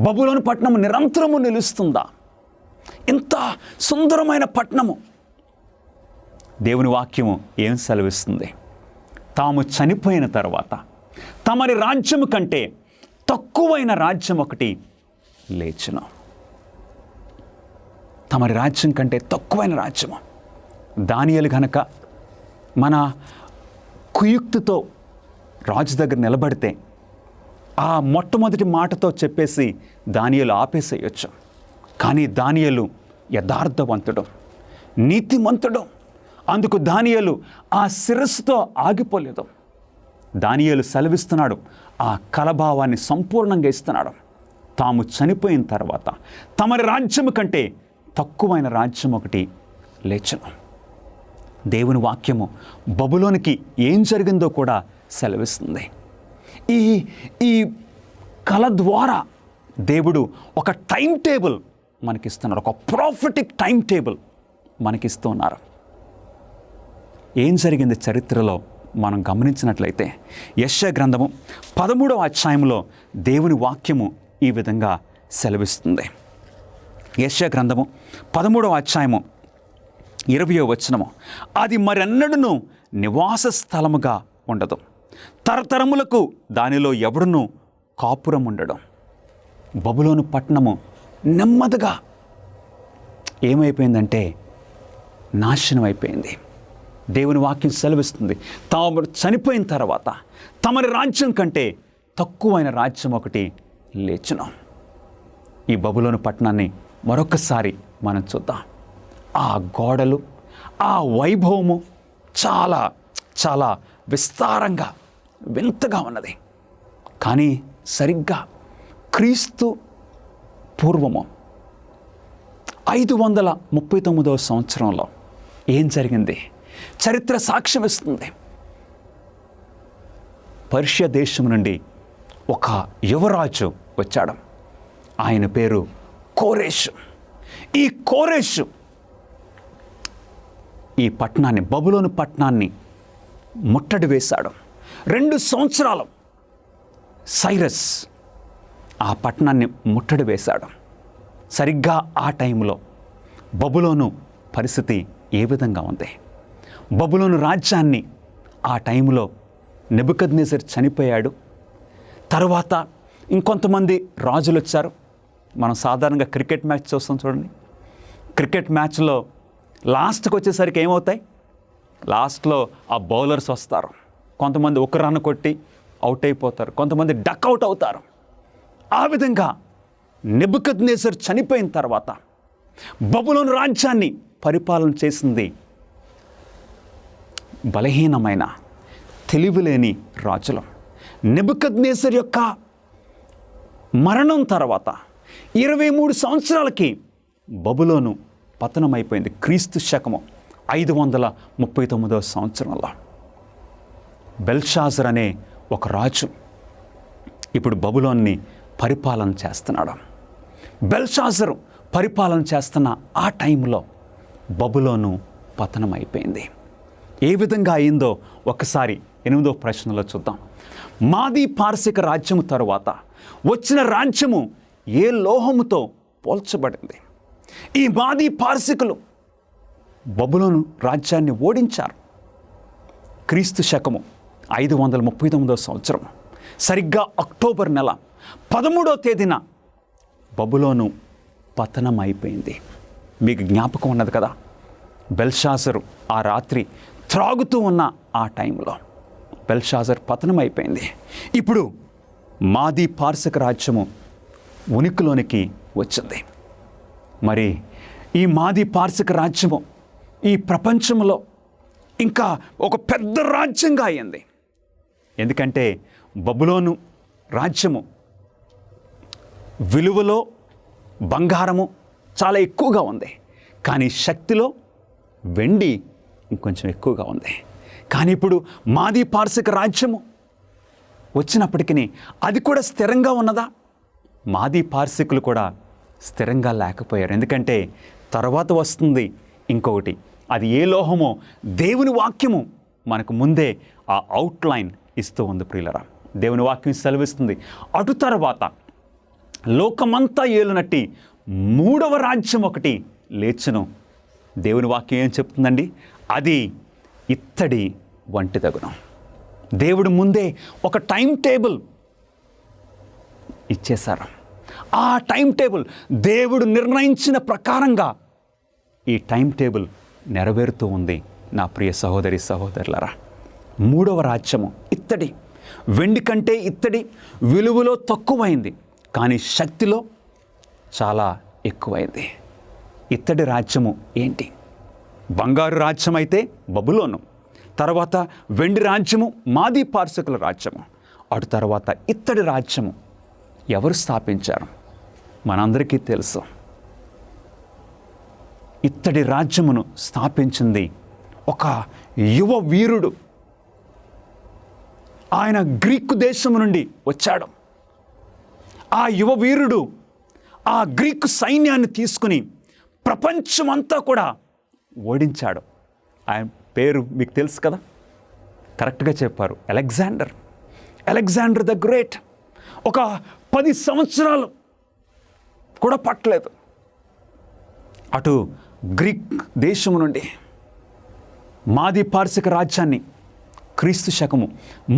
బబులోను పట్టణము నిరంతరము నిలుస్తుందా? ఇంత సుందరమైన పట్టణము. దేవుని వాక్యము ఏం సెలవిస్తుంది? తాము చనిపోయిన తర్వాత తమరి రాజ్యము కంటే తక్కువైన రాజ్యం ఒకటి లేచును. తమరి రాజ్యం కంటే తక్కువైన రాజ్యము. దానియేలు గనక మన కుయుక్తితో రాజు దగ్గర నిలబడితే ఆ మొట్టమొదటి మాటతో చెప్పేసి దానియేలు ఆపేసేయచ్చు. కానీ దానియేలు యథార్థవంతుడు, నీతిమంతుడు. అందుకు దానియేలు ఆ శిరస్సుతో ఆగిపోలేదు. దానియేలు సెలవిస్తున్నాడు, ఆ కలభావాన్ని సంపూర్ణంగా ఇస్తున్నాడు. తాము చనిపోయిన తర్వాత తమరి రాజ్యము కంటే తక్కువైన రాజ్యం ఒకటి లేచును. దేవుని వాక్యము బబులోనికి ఏం జరిగిందో కూడా సెలవిస్తుంది. ఈ కళ ద్వారా దేవుడు ఒక టైం టేబుల్ మనకిస్తున్నారు, ఒక ప్రాఫిటిక్ టైం టేబుల్ మనకిస్తున్నారు. ఏం జరిగింది చరిత్రలో మనం గమనించినట్లయితే యెషయా గ్రంథము 13వ అధ్యాయంలో దేవుని వాక్యము ఈ విధంగా సెలవిస్తుంది. యెషయా గ్రంథము 13వ అధ్యాయము 20వ వచనము, అది మరెన్నడూను నివాస స్థలముగా ఉండదు, తరతరములకు దానిలో ఎవడును కాపురం ఉండడం. బబులోను పట్టణము నెమ్మదిగా ఏమైపోయిందంటే నాశనం అయిపోయింది. దేవుని వాక్యం సెలవిస్తుంది, తాము చనిపోయిన తర్వాత తమరి రాజ్యం కంటే తక్కువైన రాజ్యం ఒకటి లేచును. ఈ బబులోను పట్టణాన్ని మరొకసారి మనం చూద్దాం. ఆ గోడలు, ఆ వైభవము చాలా చాలా విస్తారంగా వింతగా ఉన్నది. కానీ సరిగ్గా క్రీస్తు పూర్వము 539వ సంవత్సరంలో ఏం జరిగింది? చరిత్ర సాక్ష్యం ఇస్తుంది. పర్షియా దేశం నుండి ఒక యువరాజు వచ్చాడు. ఆయన పేరు కోరెషు. ఈ కోరెషు ఈ పట్టణాన్ని, బబులోను పట్టణాన్ని ముట్టడి వేశాడు. 2 సంవత్సరాలు సైరస్ ఆ పట్టణాన్ని ముట్టడి వేశాడు. సరిగ్గా ఆ టైంలో బబులోను పరిస్థితి ఏ విధంగా ఉంది? బబులోను రాజ్యాన్ని ఆ టైంలో నెబుకద్నెజర్ చనిపోయాడు. తర్వాత ఇంకొంతమంది రాజులు వచ్చారు. మనం సాధారణంగా క్రికెట్ మ్యాచ్ చూస్తాం చూడండి. క్రికెట్ మ్యాచ్లో లాస్ట్కి వచ్చేసరికి ఏమవుతాయి? లాస్ట్లో ఆ బౌలర్స్ వస్తారు. కొంతమంది ఒక రన్ కొట్టి అవుట్ అయిపోతారు, కొంతమంది డక్అవుట్ అవుతారు. ఆ విధంగా నెబుకద్నెజర్ చనిపోయిన తర్వాత బబులోను రాజ్యాన్ని పరిపాలన చేసింది బలహీనమైన, తెలివిలేని రాజులు. నెబుకద్నెజర్ యొక్క మరణం తర్వాత 23 సంవత్సరాలకి బబులోను పతనమైపోయింది. క్రీస్తు శకము 539వ సంవత్సరంలో బెల్షాజర్ అనే ఒక రాజు ఇప్పుడు బబులోన్ని పరిపాలన చేస్తున్నాడు. బెల్షాజరు పరిపాలన చేస్తున్న ఆ టైంలో బబులోను పతనమైపోయింది. ఏ విధంగా అయిందో ఒకసారి 8వ ప్రశ్నలో చూద్దాం. మాదీ పారసిక రాజ్యము తరువాత వచ్చిన రాజ్యము ఏ లోహముతో పోల్చబడింది? ఈ మాదీ పారసికులు బబులోను రాజ్యాన్ని ఓడించారు. క్రీస్తు శకము 539 సంవత్సరం సరిగ్గా అక్టోబర్ నెల 13వ తేదీన బబులోను పతనం అయిపోయింది. మీకు జ్ఞాపకం ఉన్నది కదా, బెల్షాజరు ఆ రాత్రి త్రాగుతూ ఉన్న ఆ టైంలో బెల్షాజర్ పతనం అయిపోయింది. ఇప్పుడు మాదీ పార్శిక రాజ్యము ఉనికిలోనికి వచ్చింది. మరి ఈ మాదీ పార్శిక రాజ్యము ఈ ప్రపంచంలో ఇంకా ఒక పెద్ద రాజ్యంగా అయింది. ఎందుకంటే బబులోను రాజ్యము విలువలో బంగారము చాలా ఎక్కువగా ఉంది, కానీ శక్తిలో వెండి ఇంకొంచెం ఎక్కువగా ఉంది. కానీ ఇప్పుడు మాదీ పార్శిక రాజ్యము వచ్చినప్పటికీ అది కూడా స్థిరంగా ఉన్నదా? మాదీ పార్శికులు కూడా స్థిరంగా లేకపోయారు. ఎందుకంటే తర్వాత వస్తుంది ఇంకొకటి. అది ఏ లోహమో దేవుని వాక్యము మనకు ముందే ఆ అవుట్లైన్ ఇస్తూ ఉంది ప్రియులరా. దేవుని వాక్యం సెలవిస్తుంది, అటు తర్వాత లోకమంతా ఏలునట్టి 3వ రాజ్యం ఒకటి లేచును. దేవుని వాక్యం ఏం చెప్తుందండి? అది ఇత్తడి వంటి తగును. దేవుడు ముందే ఒక టైం టేబుల్ ఇచ్చేశారు. ఆ టైం టేబుల్ దేవుడు నిర్ణయించిన ప్రకారంగా ఈ టైం టేబుల్ నెరవేరుతూ ఉంది. నా ప్రియ సహోదరి సహోదరులరా, 3వ రాజ్యము ఇత్తడి. వెండి కంటే ఇత్తడి విలువలో తక్కువైంది, కానీ శక్తిలో చాలా ఎక్కువైంది. ఇత్తడి రాజ్యము ఏంటి? బంగారు రాజ్యం అయితే బబులోను, తర్వాత వెండి రాజ్యము మాదీ పార్శికుల రాజ్యము, అటు తర్వాత ఇత్తడి రాజ్యము ఎవరు స్థాపించారు? మనందరికీ తెలుసు. ఇత్తడి రాజ్యమును స్థాపించింది ఒక యువ వీరుడు. ఆయన గ్రీకు దేశము నుండి వచ్చాడు. ఆ యువ వీరుడు ఆ గ్రీకు సైన్యాన్ని తీసుకుని ప్రపంచమంతా కూడా ఓడించాడు. ఆయన పేరు మీకు తెలుసు కదా, కరెక్ట్గా చెప్పారు, అలెగ్జాండర్ ద గ్రేట్. ఒక 10 సంవత్సరాలు కూడా పట్టలేదు అటు గ్రీక్ దేశము నుండి మాదీ పార్శిక రాజ్యాన్ని క్రీస్తు శకము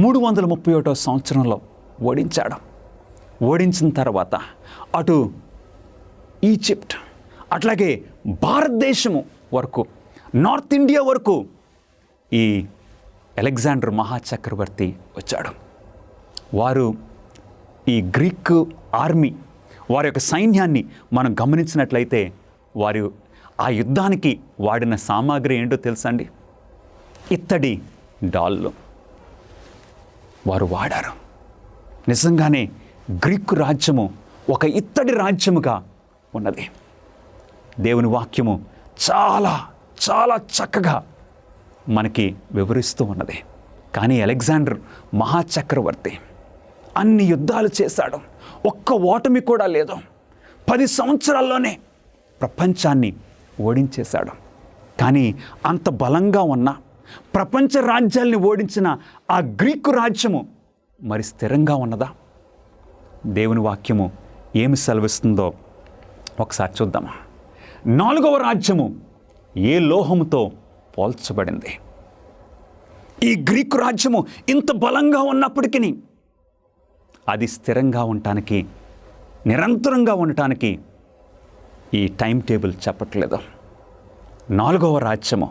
331 సంవత్సరంలో ఓడించాడు. ఓడించిన తర్వాత అటు ఈజిప్ట్, అట్లాగే భారతదేశము వరకు, నార్త్ ఇండియా వరకు ఈ అలెగ్జాండర్ మహాచక్రవర్తి వచ్చాడు. వారు ఈ గ్రీక్ ఆర్మీ, వారి యొక్క సైన్యాన్ని మనం గమనించినట్లయితే వారు ఆ యుద్ధానికి వాడిన సామాగ్రి ఏంటో తెలుసా అండి? ఇత్తడి డాళ్ళు వారు వాడారు. నిజంగానే గ్రీకు రాజ్యము ఒక ఇత్తడి రాజ్యముగా ఉన్నది. దేవుని వాక్యము చాలా చాలా చక్కగా మనకి వివరిస్తూ ఉన్నది. కానీ అలెగ్జాండర్ మహాచక్రవర్తి అన్ని యుద్ధాలు చేశాడు, ఒక్క ఓటమి కూడా లేదు. 10 సంవత్సరాల్లోనే ప్రపంచాన్ని ఓడించేశాడు. కానీ అంత బలంగా ఉన్న ప్రపంచ రాజ్యాల్ని ఓడించిన ఆ గ్రీకు రాజ్యము మరి స్థిరంగా ఉన్నదా? దేవుని వాక్యము ఏమి సెలవిస్తుందో ఒకసారి చూద్దామా. 4వ రాజ్యము ఏ లోహముతో పోల్చబడింది? ఈ గ్రీకు రాజ్యము ఇంత బలంగా ఉన్నప్పటికీ అది స్థిరంగా ఉండటానికి, నిరంతరంగా ఉండటానికి ఈ టైం టేబుల్ చెప్పట్లేదు. 4వ రాజ్యము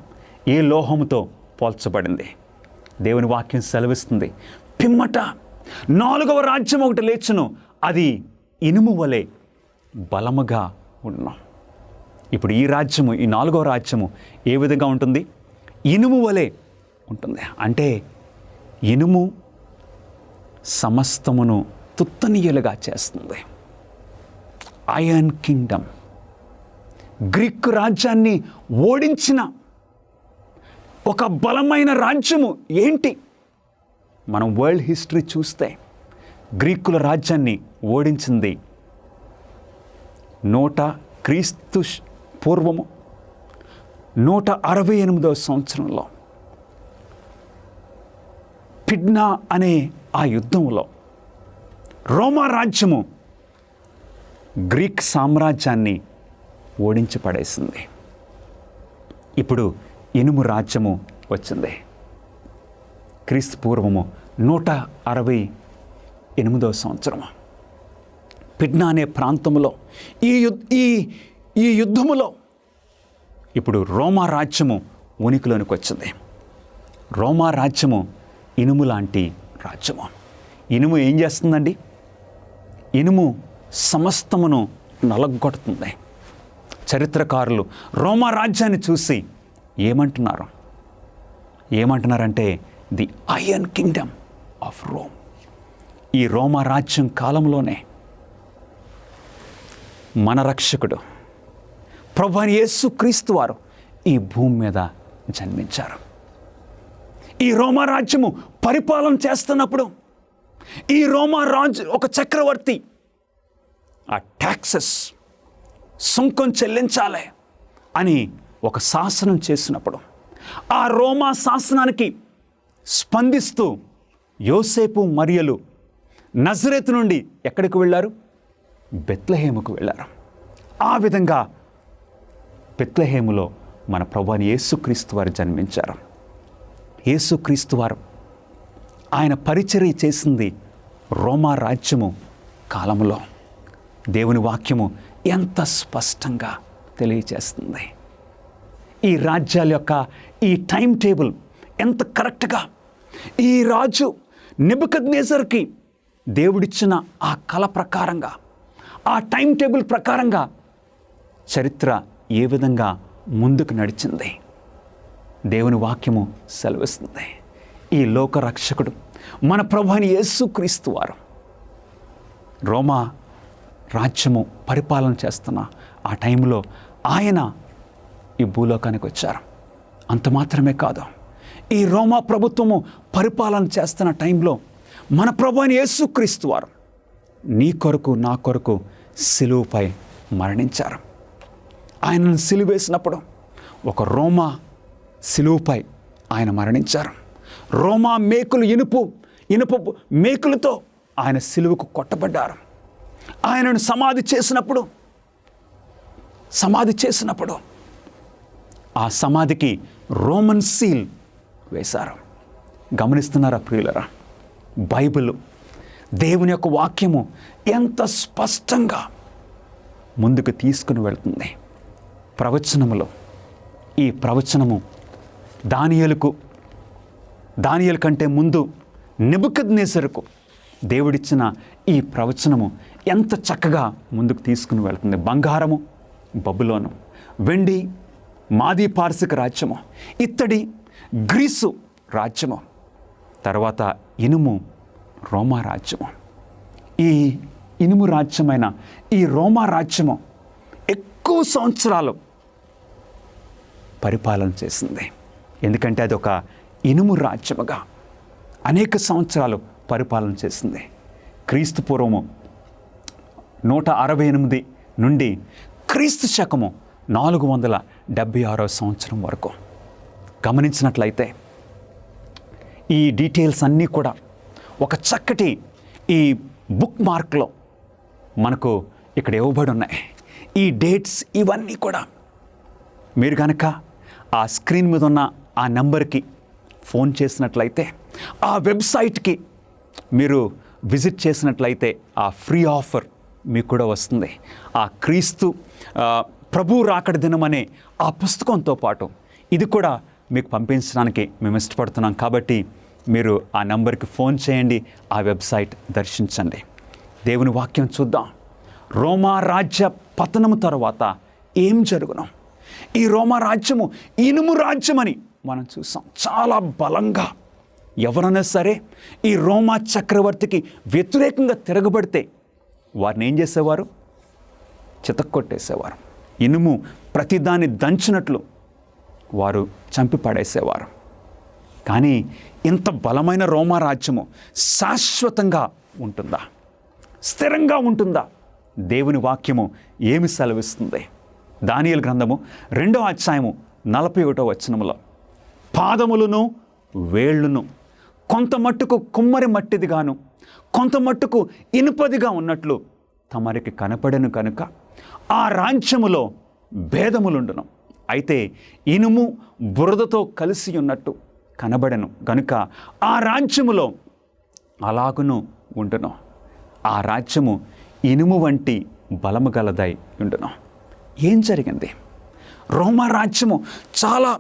ఏ లోహముతో పోల్చబడింది? దేవుని వాక్యం సెలవిస్తుంది, పిమ్మట 4వ రాజ్యం ఒకటి లేచును, అది ఇనుము వలె బలముగా ఉన్నాం. ఇప్పుడు ఈ రాజ్యము, ఈ 4వ రాజ్యము ఏ విధంగా ఉంటుంది? ఇనుము వలె ఉంటుంది. అంటే ఇనుము సమస్తమును తుత్తనీయులుగా చేస్తుంది. ఐరన్ కింగ్డమ్, గ్రీకు రాజ్యాన్ని ఓడించిన ఒక బలమైన రాజ్యము ఏంటి? మనం వరల్డ్ హిస్టరీ చూస్తే గ్రీకుల రాజ్యాన్ని ఓడించింది క్రీస్తు పూర్వము 168వ సంవత్సరంలో పిడ్నా అనే ఆ యుద్ధంలో రోమా రాజ్యము గ్రీక్ సామ్రాజ్యాన్ని ఓడించి పడేసింది. ఇప్పుడు ఇనుము రాజ్యము వచ్చింది. క్రీస్తు పూర్వము 168వ సంవత్సరము పిడ్నా అనే ప్రాంతంలో ఈ యుద్ధములో ఇప్పుడు రోమా రాజ్యము ఉనికిలోనికి వచ్చింది. రోమా రాజ్యము ఇనుము లాంటి రాజ్యము. ఇనుము ఏం చేస్తుందండి? ఇనుము సమస్తమును నలగొడుతుంది. చరిత్రకారులు రోమా రాజ్యాన్ని చూసి ఏమంటున్నారంటే the iron Kingdom of Rome. ఈ రోమా రాజ్యం కాలంలోనే మన రక్షకుడు ప్రభువైన యేసుక్రీస్తు వారు ఈ భూమి మీద జన్మించారు. ఈ రోమా రాజ్యము పరిపాలన చేస్తున్నప్పుడు ఈ రోమా రాజు ఒక చక్రవర్తి ఆ ట్యాక్సెస్ సుంకం చెల్లించాలి అని ఒక శాసనం చేసినప్పుడు ఆ రోమా శాసనానికి స్పందిస్తూ యోసేపు మరియలు నజరేతు నుండి ఎక్కడికి వెళ్ళారు? బెత్లెహేముకు వెళ్ళారు. ఆ విధంగా బెత్లెహేములో మన ప్రభువైన యేసుక్రీస్తు వారు జన్మించారు. యేసుక్రీస్తు వారు ఆయన పరిచర్య చేసింది రోమా రాజ్యము కాలంలో. దేవుని వాక్యము ఎంత స్పష్టంగా తెలియజేస్తుంది. ఈ రాజ్యాల యొక్క ఈ టైం టేబుల్ ఎంత కరెక్ట్గా ఈ రాజు నెబుకద్నెజర్కి దేవుడిచ్చిన ఆ కళ ప్రకారంగా ఆ టైం టేబుల్ ప్రకారంగా చరిత్ర ఏ విధంగా ముందుకు నడిచింది దేవుని వాక్యము సెలవిస్తుంది. ఈ లోక రక్షకుడు మన ప్రభువైన యేసుక్రీస్తు వారు రోమా రాజ్యము పరిపాలన చేస్తున్న ఆ టైంలో ఆయన ఈ భూలోకానికి వచ్చారు. అంత మాత్రమే కాదు, ఈ రోమా ప్రభుత్వము పరిపాలన చేస్తున్న టైంలో మన ప్రభువైన యేసుక్రీస్తు వారు నీ కొరకు నా కొరకు సిలువపై మరణించారు. ఆయనను సిలువేసినప్పుడు ఒక రోమా సిలువపై ఆయన మరణించారు. రోమా మేకులు ఇనుప మేకులతో ఆయన సిలువకు కొట్టబడ్డారు. ఆయనను సమాధి చేసినప్పుడు ఆ సమాధికి రోమన్ సీల్ వేశారు. గమనిస్తున్నారా ప్రియులరా? బైబిల్ దేవుని యొక్క వాక్యము ఎంత స్పష్టంగా ముందుకు తీసుకుని వెళ్తుంది. ప్రవచనములో ఈ ప్రవచనము దానియేలు కంటే ముందు నెబుకద్నెజరుకు దేవుడిచ్చిన ఈ ప్రవచనము ఎంత చక్కగా ముందుకు తీసుకుని వెళ్తుంది. బంగారము బబులోను, వెండి మాదీ పార్సిక రాజ్యము, ఇత్తడి గ్రీసు రాజ్యము, తర్వాత ఇనుము రోమా రాజ్యము. ఈ ఇనుము రాజ్యమైన ఈ రోమా రాజ్యము ఎక్కువ సంవత్సరాలు పరిపాలన చేసింది. ఎందుకంటే అది ఒక ఇనుము రాజ్యముగా అనేక సంవత్సరాలు పరిపాలన చేసింది. క్రీస్తు పూర్వము 168 నుండి క్రీస్తు శకము 476వ సంవత్సరం వరకు గమనించినట్లయితే ఈ డీటెయిల్స్ అన్నీ కూడా ఒక చక్కటి ఈ బుక్ మార్క్లో మనకు ఇక్కడ ఇవ్వబడి ఉన్నాయి. ఈ డేట్స్ ఇవన్నీ కూడా మీరు కనుక ఆ స్క్రీన్ మీద ఉన్న ఆ నెంబర్కి ఫోన్ చేసినట్లయితే, ఆ వెబ్సైట్కి మీరు విజిట్ చేసినట్లయితే ఆ ఫ్రీ ఆఫర్ మీకు కూడా వస్తుంది. ఆ క్రీస్తు ప్రభు రాకడ దినం అనే ఆ పుస్తకంతో పాటు ఇది కూడా మీకు పంపించడానికి మేము ఇష్టపడుతున్నాం. కాబట్టి మీరు ఆ నంబర్కి ఫోన్ చేయండి, ఆ వెబ్సైట్ దర్శించండి. దేవుని వాక్యం చూద్దాం. రోమా రాజ్య పతనము తర్వాత ఏం జరుగును? ఈ రోమా రాజ్యము ఇనుము రాజ్యమని మనం చూసాం. చాలా బలంగా ఎవరైనా సరే ఈ రోమా చక్రవర్తికి వ్యతిరేకంగా తిరగబడితే వారిని ఏం చేసేవారు? చితక్కొట్టేసేవారు. ఇనుము ప్రతిదాన్ని దంచినట్లు వారు చంపి పడేసేవారు. కానీ ఇంత బలమైన రోమా రాజ్యము శాశ్వతంగా ఉంటుందా? స్థిరంగా ఉంటుందా? దేవుని వాక్యము ఏమి సెలవిస్తుంది? దానియేలు గ్రంథము 2వ అధ్యాయము 41వ వచనములో, పాదములను వేళ్ళును కొంత మట్టుకు కుమ్మరి మట్టిదిగాను కొంత మట్టుకు ఇనుపదిగా ఉన్నట్లు తమరికి కనపడెను కనుక ఆ రాజ్యములో భేదములుండును. అయితే ఇనుము బురదతో కలిసి ఉన్నట్టు కనబడెను గనుక ఆ రాజ్యములో అలాగును ఉండును. ఆ రాజ్యము ఇనుము వంటి బలము గలదై ఉండును. ఏం జరిగింది? రోమా రాజ్యము చాలా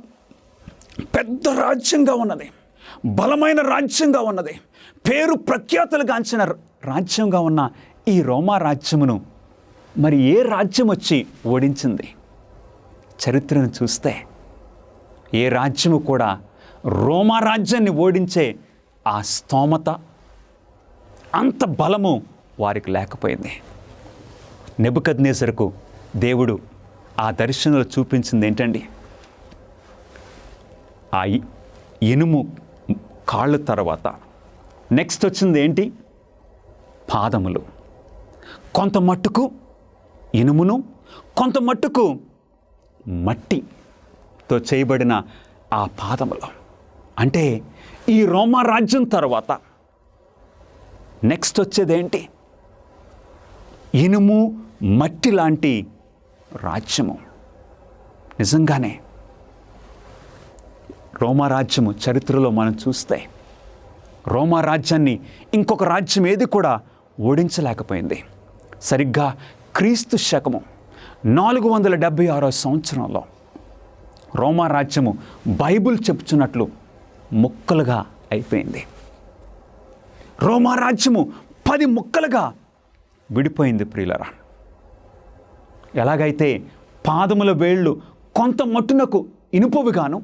పెద్ద రాజ్యంగా ఉన్నది, బలమైన రాజ్యంగా ఉన్నది, పేరు ప్రఖ్యాతులుగాంచిన రాజ్యంగా ఉన్న ఈ రోమా రాజ్యమును మరి ఏ రాజ్యం వచ్చి ఓడించింది? చరిత్రను చూస్తే ఏ రాజ్యము కూడా రోమా రాజ్యాన్ని ఓడించే ఆ స్తోమత, అంత బలము వారికి లేకపోయింది. నెబుకద్నెజరుకు దేవుడు ఆ దర్శనంలో చూపించింది ఏంటండి? ఆ ఇనుము కాళ్ళు తర్వాత నెక్స్ట్ వచ్చింది ఏంటి? పాదములు. కొంత మట్టుకు ఇనుమును, కొంత మట్టుకు మట్టితో చేయబడిన ఆ పాదములు. అంటే ఈ రోమా రాజ్యం తర్వాత నెక్స్ట్ వచ్చేదేంటి? ఇనుము మట్టి లాంటి రాజ్యము. నిజంగానే రోమా రాజ్యము చరిత్రలో మనం చూస్తే రోమా రాజ్యాన్ని ఇంకొక రాజ్యం ఏది కూడా ఓడించలేకపోయింది. సరిగ్గా క్రీస్తు శకము 476 సంవత్సరంలో రోమా రాజ్యము బైబిల్ చెప్పుచున్నట్లు ముక్కలుగా అయిపోయింది. రోమా రాజ్యము 10 ముక్కలుగా విడిపోయింది ప్రియులరా. ఎలాగైతే పాదముల వేళ్ళు కొంత మట్టునకు ఇనుపవిగాను,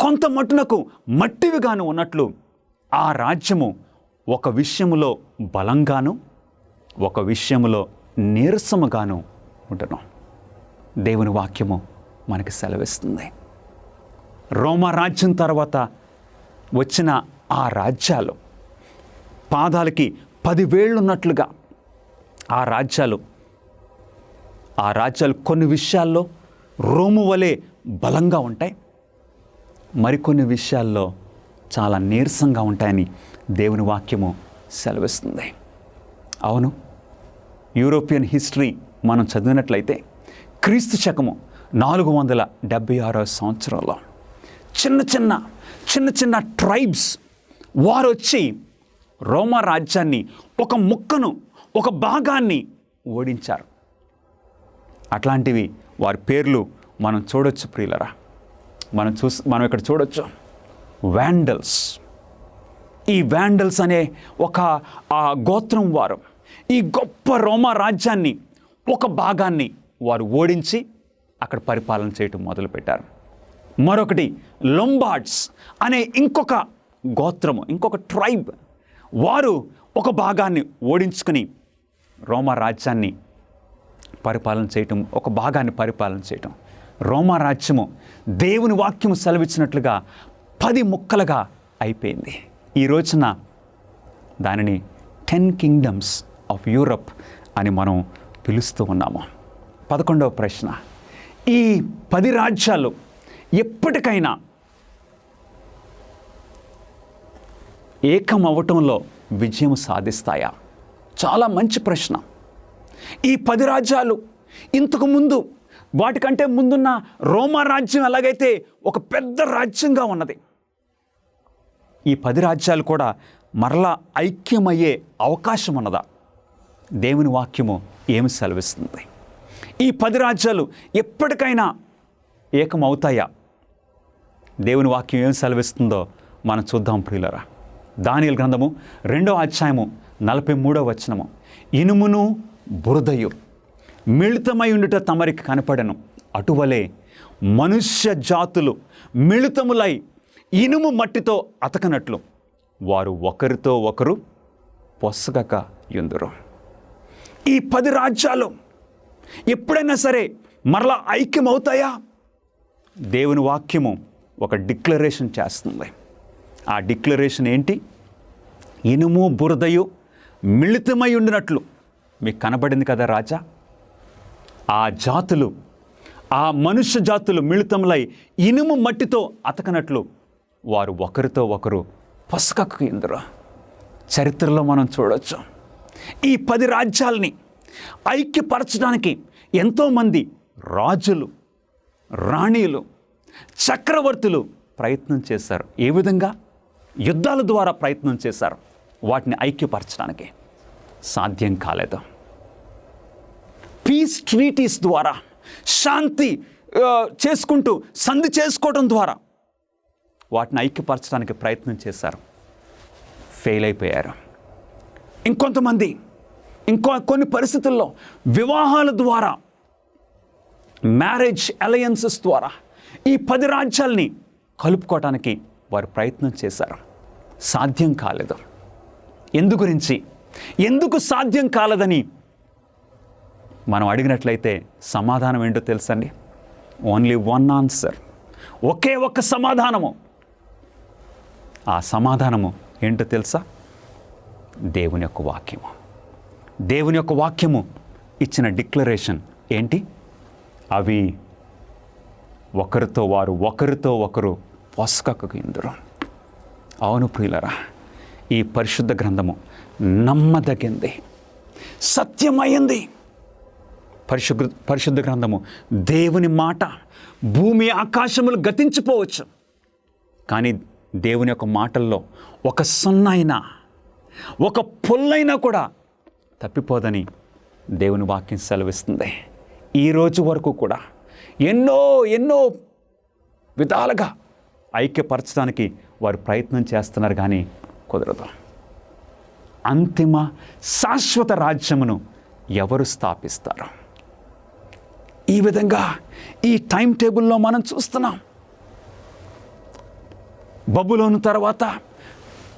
కొంత మట్టునకు మట్టివిగాను ఉన్నట్లు ఆ రాజ్యము ఒక విషయములో బలంగాను, ఒక విషయములో నీరసముగాను ఉంటున్నాం. దేవుని వాక్యము మనకి సెలవిస్తుంది. రోమా రాజ్యం తర్వాత వచ్చిన ఆ రాజ్యాలు పాదాలకి 10 వేళ్ళు ఉన్నట్లుగా ఆ రాజ్యాలు కొన్ని విషయాల్లో రోము వలె బలంగా ఉంటాయి, మరికొన్ని విషయాల్లో చాలా నీరసంగా ఉంటాయని దేవుని వాక్యము సెలవిస్తుంది. అవును, యూరోపియన్ హిస్టరీ మనం చదివినట్లయితే క్రీస్తు శకము 476 సంవత్సరంలో చిన్న చిన్న ట్రైబ్స్ వారు వచ్చి రోమా రాజ్యాన్ని ఒక ముక్కను, ఒక భాగాన్ని ఓడించారు. అట్లాంటివి వారి పేర్లు మనం చూడొచ్చు ప్రియులరా. మనం ఇక్కడ చూడొచ్చు వ్యాండల్స్. ఈ వ్యాండల్స్ అనే ఒక గోత్రం వారు ఈ గొప్ప రోమా రాజ్యాన్ని ఒక భాగాన్ని వారు ఓడించి అక్కడ పరిపాలన చేయటం మొదలుపెట్టారు. మరొకటి లొంబార్డ్స్ అనే ఇంకొక గోత్రము, ఇంకొక ట్రైబ్, వారు ఒక భాగాన్ని ఓడించుకుని రోమా రాజ్యాన్ని పరిపాలన చేయటం, ఒక భాగాన్ని పరిపాలన చేయటం. రోమా రాజ్యము దేవుని వాక్యము సెలవిచ్చినట్లుగా 10 ముక్కలుగా అయిపోయింది. ఈ రోజున దానిని 10 కింగ్డమ్స్ ఆఫ్ యూరప్ అని మనం పిలుస్తూ ఉన్నాము. 11వ ప్రశ్న, ఈ 10 రాజ్యాలు ఎప్పటికైనా ఏకమవటంలో విజయం సాధిస్తాయా? చాలా మంచి ప్రశ్న. ఈ 10 రాజ్యాలు ఇంతకు ముందు, వాటికంటే ముందున్న రోమా రాజ్యం ఎలాగైతే ఒక పెద్ద రాజ్యంగా ఉన్నది, ఈ 10 రాజ్యాలు కూడా మరలా ఐక్యమయ్యే అవకాశం ఉన్నదా? దేవుని వాక్యము ఏమి సెలవిస్తుంది? ఈ 10 రాజ్యాలు ఎప్పటికైనా ఏకమవుతాయా? దేవుని వాక్యం ఏమి సెలవిస్తుందో మనం చూద్దాం ప్రియులరా. దానియేలు గ్రంథము 2వ అధ్యాయము 43వ వచనము, ఇనుమును బురదయు మిళితమై ఉండుట తమరికి కనపడెను, అటువలే మనుష్య జాతులు మిళితములై ఇనుము మట్టితో అతకనట్లు వారు ఒకరితో ఒకరు పొసగక యుందురు. ఈ 10 రాజ్యాలు ఎప్పుడైనా సరే మరలా ఐక్యమవుతాయా? దేవుని వాక్యము ఒక డిక్లరేషన్ చేస్తుంది. ఆ డిక్లరేషన్ ఏంటి? ఇనుము బురదయు మిళితమై ఉండినట్లు మీకు కనబడింది కదా రాజా. ఆ జాతులు, ఆ మనుష్య జాతులు మిళితములై ఇనుము మట్టితో అతకనట్లు వారు ఒకరితో ఒకరు పొసగక యుందురు. చరిత్రలో మనం చూడవచ్చు, ఈ 10 రాజ్యాలని ఐక్యపరచడానికి ఎంతోమంది రాజులు రాణీలు, చక్రవర్తులు ప్రయత్నం చేశారు. ఏ విధంగా? యుద్ధాల ద్వారా ప్రయత్నం చేశారు. వాటిని ఐక్యపరచడానికి సాధ్యం కాలేదు. పీస్ ట్రీటీస్ ద్వారా, శాంతి చేసుకుంటూ సంధి చేసుకోవడం ద్వారా వాటిని ఐక్యపరచడానికి ప్రయత్నం చేశారు. ఫెయిల్ అయిపోయారు. ఇంకొంతమంది కొన్ని పరిస్థితుల్లో వివాహాల ద్వారా, మ్యారేజ్ అలయన్సెస్ ద్వారా ఈ 10 రాజ్యాల్ని కలుపుకోవటానికి వారు ప్రయత్నం చేశారు. సాధ్యం కాలేదు. ఎందుకు సాధ్యం కాలేదని మనం అడిగినట్లయితే సమాధానం ఏంటో తెలుసండి? ఓన్లీ వన్ ఆన్సర్, ఒకే ఒక్క సమాధానము. ఆ సమాధానము ఏంటో తెలుసా? దేవుని యొక్క వాక్యము. దేవుని యొక్క వాక్యము ఇచ్చిన డిక్లరేషన్ ఏంటి? అవి ఒకరితో ఒకరు పొసగక ఇందురు. అవును ప్రియులరా, ఈ పరిశుద్ధ గ్రంథము నమ్మదగింది, సత్యమైంది. పరిశుద్ధ గ్రంథము దేవుని మాట. భూమి ఆకాశములు గతించిపోవచ్చు, కానీ దేవుని యొక్క మాటల్లో ఒక సున్నైనా, ఒక పొల్లైనా కూడా తప్పిపోదని దేవుని వాక్యం సెలవిస్తుంది. ఈ రోజు వరకు కూడా ఎన్నో విధాలుగా ఐక్యపరచడానికి వారు ప్రయత్నం చేస్తున్నారు, కానీ కుదరదు. అంతిమ శాశ్వత రాజ్యమును ఎవరు స్థాపిస్తారు? ఈ విధంగా ఈ టైం టేబుల్లో మనం చూస్తున్నాం. బబులోను తర్వాత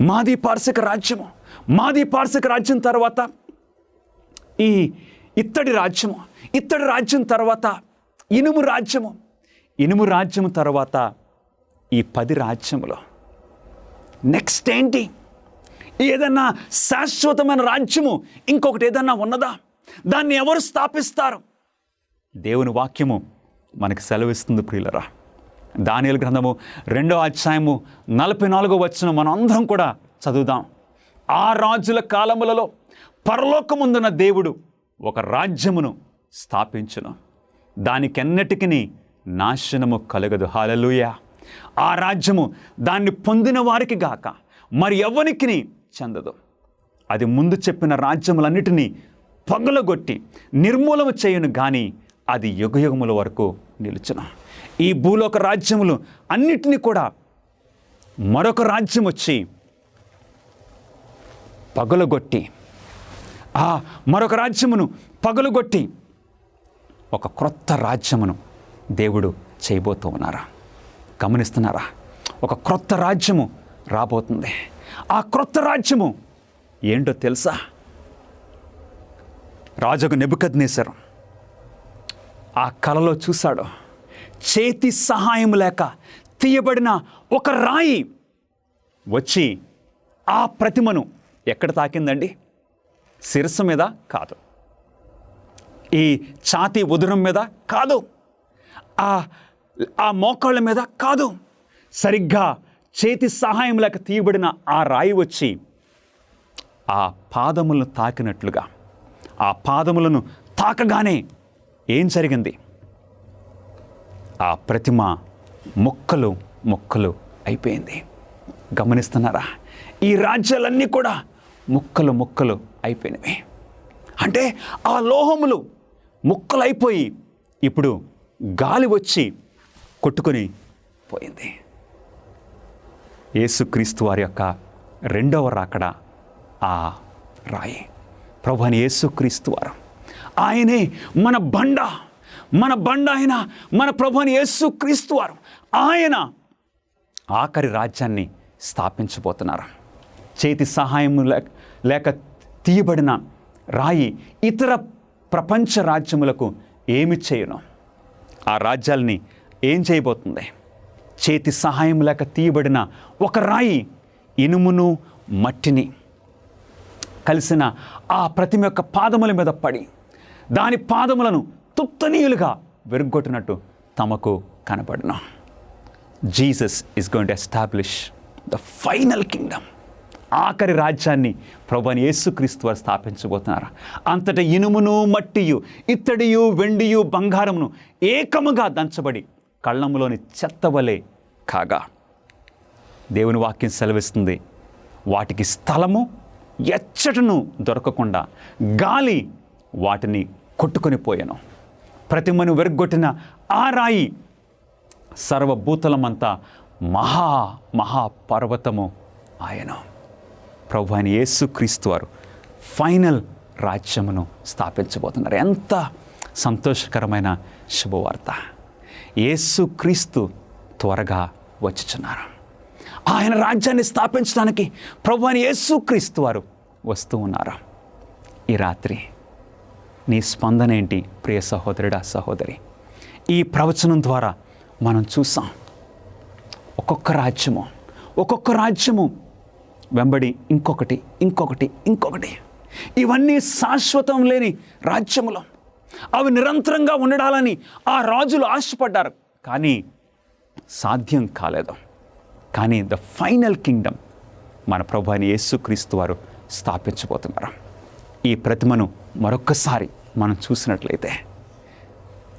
మాదీ పార్శిక రాజ్యము, మాదీ పార్శిక రాజ్యం తర్వాత ఈ ఇత్తడి రాజ్యం తర్వాత ఇనుము రాజ్యము తర్వాత ఈ 10 రాజ్యములు. నెక్స్ట్ ఏంటి? ఏదన్నా శాశ్వతమైన రాజ్యము ఇంకొకటి ఏదన్నా ఉన్నదా? దాన్ని ఎవరు స్థాపిస్తారు? దేవుని వాక్యము మనకు సెలవిస్తుంది ప్రియులరా. దానియేలు గ్రంథము 2వ అధ్యాయము 44వ వచనం మనం అందరం కూడా చదువుదాం. ఆ రాజుల కాలములలో పరలోకముందున్న దేవుడు ఒక రాజ్యమును స్థాపించును, దానికెన్నటికి నాశనము కలగదు. హల్లెలూయా. ఆ రాజ్యము దాన్ని పొందిన వారికి గాక మరి ఎవ్వనికి చెందదు. అది ముందు చెప్పిన రాజ్యములన్నిటినీ పగలగొట్టి నిర్మూలన చేయును, కానీ అది యుగయుగముల వరకు నిలుచును. ఈ భూలోక రాజ్యములు అన్నిటినీ కూడా మరొక రాజ్యం వచ్చి పగలగొట్టి, ఆ మరొక రాజ్యమును పగలగొట్టి ఒక క్రొత్త రాజ్యమును దేవుడు చేయబోతూ ఉన్నారా? గమనిస్తున్నారా? ఒక క్రొత్త రాజ్యము రాబోతుంది. ఆ క్రొత్త రాజ్యము ఏంటో తెలుసా? రాజుకు నెబుకద్నెజరు ఆ కలలో చూశాడు. చేతి సహాయం లేక తీయబడిన ఒక రాయి వచ్చి ఆ ప్రతిమను ఎక్కడ తాకిందండి? శిరస్సు మీద కాదు, ఈ ఛాతీ ఉదరం మీద కాదు, ఆ మోకాళ్ళ మీద కాదు. సరిగ్గా చేతి సహాయం లేక తీయబడిన ఆ రాయి వచ్చి ఆ పాదములను తాకినట్లుగా, ఆ పాదములను తాకగానే ఏం జరిగింది? ఆ ప్రతిమ ముక్కలు అయిపోయింది. గమనిస్తున్నారా? ఈ రాజ్యాలన్నీ కూడా ముక్కలు అయిపోయినవి. అంటే ఆ లోహములు ముక్కలైపోయి ఇప్పుడు గాలి వచ్చి కొట్టుకొని పోయింది. యేసుక్రీస్తు వారి యొక్క 2వ రాకడ ఆ రాయి. ప్రభువైన యేసుక్రీస్తు వారు, ఆయనే మన బండ ఆయన, మన ప్రభువైన యేసుక్రీస్తు వారు, ఆయన ఆఖరి రాజ్యాన్ని స్థాపించబోతున్నారు. చేతి సహాయం లేక తీయబడిన రాయి ఇతర ప్రపంచ రాజ్యములకు ఏమి చేయను? ఆ రాజ్యాల్ని ఏం చేయబోతుంది? చేతి సహాయం లేక తీయబడిన ఒక రాయి ఇనుమును మట్టిని కలిసిన ఆ ప్రతిమ యొక్క పాదముల మీద పడి దాని పాదములను తుత్తనీయులుగా విరగ్గొట్టినట్టు తమకు కనపడును. Jesus is going to establish the final kingdom. ఆఖరి రాజ్యాన్ని ప్రభువైన యేసుక్రీస్తు వారు స్థాపించబోతున్నారు. అంతటా ఇనుమును మట్టియు, ఇత్తడియు, వెండియు, బంగారమును ఏకముగా దంచబడి కళ్ళంలోని చెత్తవలే కాగా, దేవుని వాక్యం సెలవిస్తుంది, వాటికి స్థలము ఎచ్చటను దొరకకుండా గాలి వాటిని కొట్టుకొని పోయాను. ప్రతిమను వెరగొట్టిన ఆ రాయి సర్వభూతలమంతా మహాపర్వతము ఆయన. ప్రభు అయిన యేసుక్రీస్తు వారు ఫైనల్ రాజ్యమును స్థాపించబోతున్నారు. ఎంత సంతోషకరమైన శుభవార్త! యేసుక్రీస్తు త్వరగా వచ్చుచున్నారు. ఆయన రాజ్యాన్ని స్థాపించడానికి ప్రభు అయిన యేసుక్రీస్తు వారు వస్తూ ఉన్నారు. ఈ రాత్రి నీ స్పందన ఏంటి ప్రియ సహోదరుడా, సహోదరి? ఈ ప్రవచనం ద్వారా మనం చూసాం, ఒక్కొక్క రాజ్యము వెంబడి ఇంకొకటి. ఇవన్నీ శాశ్వతం లేని రాజ్యములు. అవి నిరంతరంగా ఉండడాలని ఆ రాజులు ఆశపడ్డారు, కానీ సాధ్యం కాలేదు. కానీ ద ఫైనల్ కింగ్డమ్ మన ప్రభు అయిన యేసుక్రీస్తు వారు స్థాపించబోతున్నారు. ఈ ప్రతిమను మరొక్కసారి మనం చూసినట్లయితే,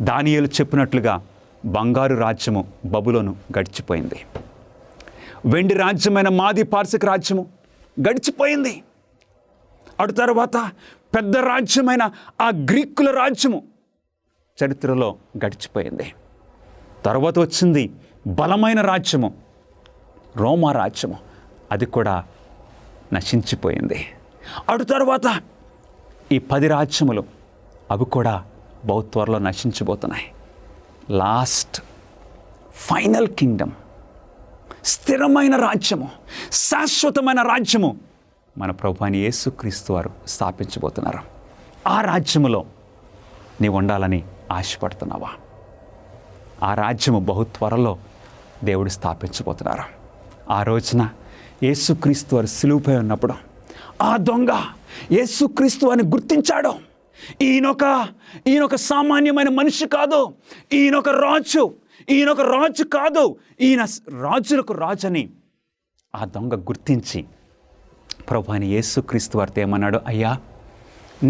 దానియేలు చెప్పినట్లుగా బంగారు రాజ్యము బబులోను గడిచిపోయింది. వెండి రాజ్యమైన మాది పార్సిక రాజ్యము గడిచిపోయింది. అటు తర్వాత పెద్ద రాజ్యమైన ఆ గ్రీకుల రాజ్యము చరిత్రలో గడిచిపోయింది. తర్వాత వచ్చింది బలమైన రాజ్యము, రోమా రాజ్యము. అది కూడా నశించిపోయింది. అటు తర్వాత ఈ 10 రాజ్యములు, అవి కూడా బహు త్వరలో నశించిపోతున్నాయి. లాస్ట్ ఫైనల్ కింగ్డమ్, స్థిరమైన రాజ్యము, శాశ్వతమైన రాజ్యము మన ప్రభు అయిన యేసుక్రీస్తు వారు స్థాపించబోతున్నారు. ఆ రాజ్యములో నీవు ఉండాలని ఆశపడుతున్నావా? ఆ రాజ్యము బహు త్వరలో దేవుడు స్థాపించబోతున్నారు. ఆ రోజున యేసుక్రీస్తు వారు సిలువపై ఉన్నప్పుడు ఆ దొంగ యేసుక్రీస్తు వారిని గుర్తించాడు. ఈయనొక సామాన్యమైన మనిషి కాదు, ఈయనొక రాజు కాదు, ఈయన రాజులకు రాజని ఆ దొంగ గుర్తించి ప్రభు అయిన యేసుక్రీస్తు వారితో ఏమన్నాడు? అయ్యా,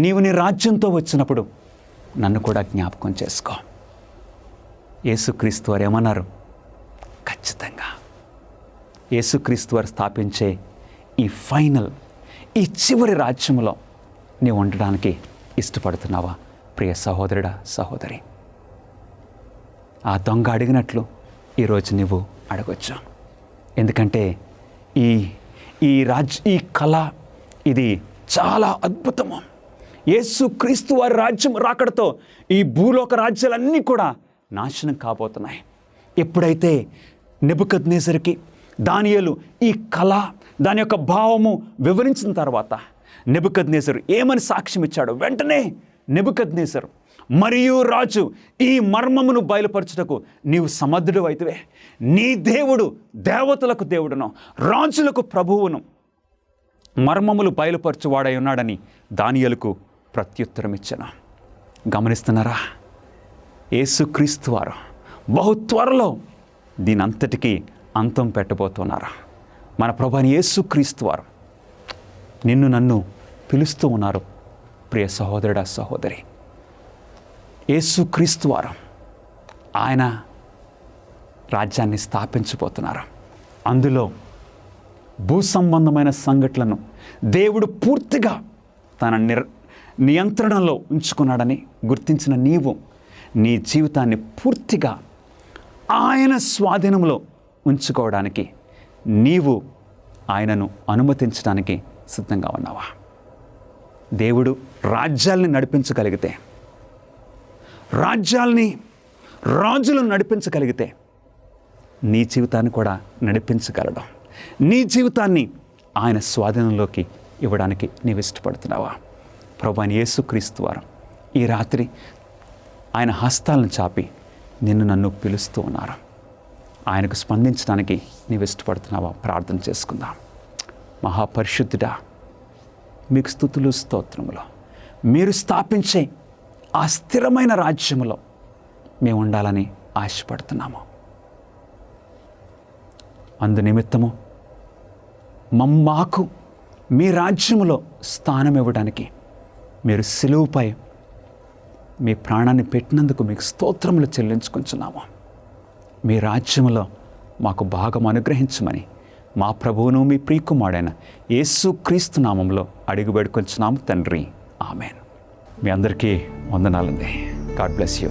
నీవు నీ రాజ్యంతో వచ్చినప్పుడు నన్ను కూడా జ్ఞాపకం చేసుకో. యేసుక్రీస్తు వారు ఏమన్నారు? ఖచ్చితంగా. యేసుక్రీస్తు వారు స్థాపించే ఈ చివరి రాజ్యంలో నీవు ఉండడానికి ఇష్టపడుతున్నావా ప్రియ సహోదరుడా, సహోదరి? ఆ దొంగ అడిగినట్లు ఈరోజు నువ్వు అడగొచ్చు. ఎందుకంటే ఈ కళ ఇది చాలా అద్భుతము. యేసుక్రీస్తు వారి రాజ్యం రాకడతో ఈ భూలోక రాజ్యాలన్నీ కూడా నాశనం కాబోతున్నాయి. ఎప్పుడైతే నెబుకద్నెజరుకి దానియేలు ఈ కళ, దాని యొక్క భావము వివరించిన తర్వాత నెబుకద్నెజరు ఏమని సాక్ష్యం ఇచ్చాడో వెంటనే నెబుకద్నెజరు మరియు రాజు, ఈ మర్మమును బయలుపరచుటకు నీవు సమర్థుడు అయితేవే. నీ దేవుడు దేవతలకు దేవుడును, రాజులకు ప్రభువును, మర్మములు బయలుపరచువాడై ఉన్నాడని దానియేలుకు ప్రత్యుత్తరం ఇచ్చాను. గమనిస్తున్నారా? యేసుక్రీస్తు వారు బహు త్వరలో దీనంతటికీ అంతం పెట్టబోతున్నారు. మన ప్రభువైన యేసుక్రీస్తు వారు నిన్ను నన్ను పిలుస్తూ ఉన్నారు ప్రియ సహోదరుడా, సహోదరి. యేసుక్రీస్తు వారు ఆయన రాజ్యాన్ని స్థాపించబోతున్నారు. అందులో భూ సంబంధమైన సంఘటనలను దేవుడు పూర్తిగా తన నియంత్రణలో ఉంచుకున్నాడని గుర్తించిన నీవు నీ జీవితాన్ని పూర్తిగా ఆయన స్వాధీనంలో ఉంచుకోవడానికి నీవు ఆయనను అనుమతించడానికి సిద్ధంగా ఉన్నావా? దేవుడు రాజ్యాల్ని నడిపించగలిగితే, రాజులను నడిపించగలిగితే నీ జీవితాన్ని కూడా నడిపించగలడు. నీ జీవితాన్ని ఆయన స్వాధీనంలోకి ఇవ్వడానికి నీవు ఇష్టపడుతున్నావా? ప్రభువైన యేసుక్రీస్తు వారు ఈ రాత్రి ఆయన హస్తాలను చాపి నిన్ను నన్ను పిలుస్తూ ఉన్నారు. ఆయనకు స్పందించడానికి నీవు ఇష్టపడుతున్నావా? ప్రార్థన చేసుకుందాం. మహాపరిశుద్ధుడా, మీకు స్తుతులు, స్తోత్రములు. మీరు స్థాపించే ఆ స్థిరమైన రాజ్యములో మేము ఉండాలని ఆశపడుతున్నాము. అందు నిమిత్తము మాకు మీ రాజ్యములో స్థానం ఇవ్వడానికి మీరు సిలువపై మీ ప్రాణాన్ని పెట్టినందుకు మీకు స్తోత్రములు చెల్లించుకుంటున్నాము. మీ రాజ్యంలో మాకు భాగం అనుగ్రహించమని మా ప్రభువును మీ ప్రియకుమారుడైన యేసుక్రీస్తు నామంలో అడిగి వేడుకొంచున్నాము తండ్రి. ఆమెన్. మీ అందరికీ వందనాలండి. God bless you.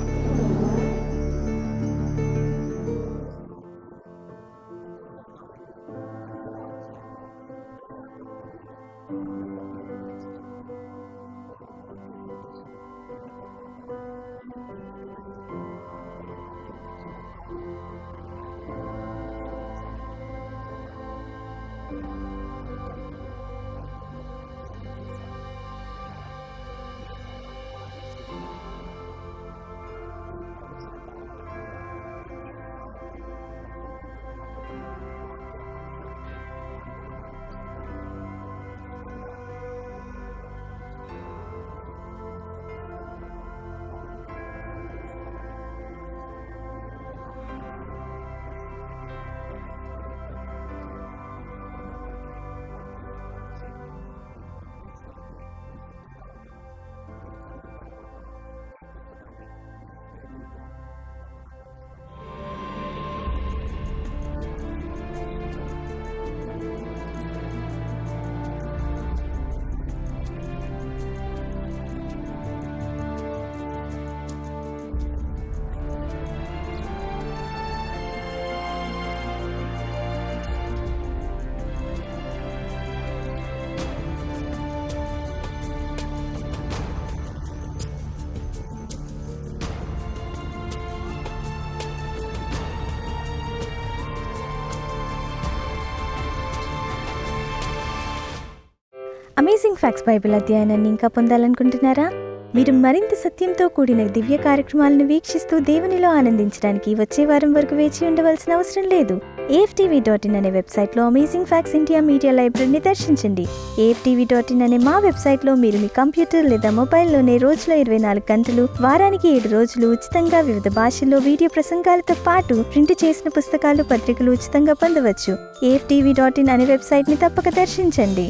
Amazing facts Bible అధ్యయనాన్ని ఇంకా పొందాలనుకుంటున్నారా? మీరు మరింత సత్యంతో కూడిన దివ్య కార్యక్రమాలను వీక్షిస్తూ దేవునిలో ఆనందించడానికి వచ్చే వారం వరకు వేచి ఉండవలసిన అవసరం లేదు. AFTV.in అనే వెబ్సైట్లో అమేజింగ్ ఫ్యాక్ట్స్ ఇండియా మీడియా లైబ్రరీని దర్శించండి. AFTV.in అనే మా వెబ్సైట్లో మీరు మీ కంప్యూటర్ లేదా మొబైల్లోనే రోజులో 24 గంటలు, వారానికి 7 రోజులు ఉచితంగా వివిధ భాషల్లో వీడియో ప్రసంగాలతో పాటు ప్రింట్ చేసిన పుస్తకాలు, పత్రికలు ఉచితంగా పొందవచ్చు. AFTV.in అనే వెబ్సైట్ని తప్పక దర్శించండి.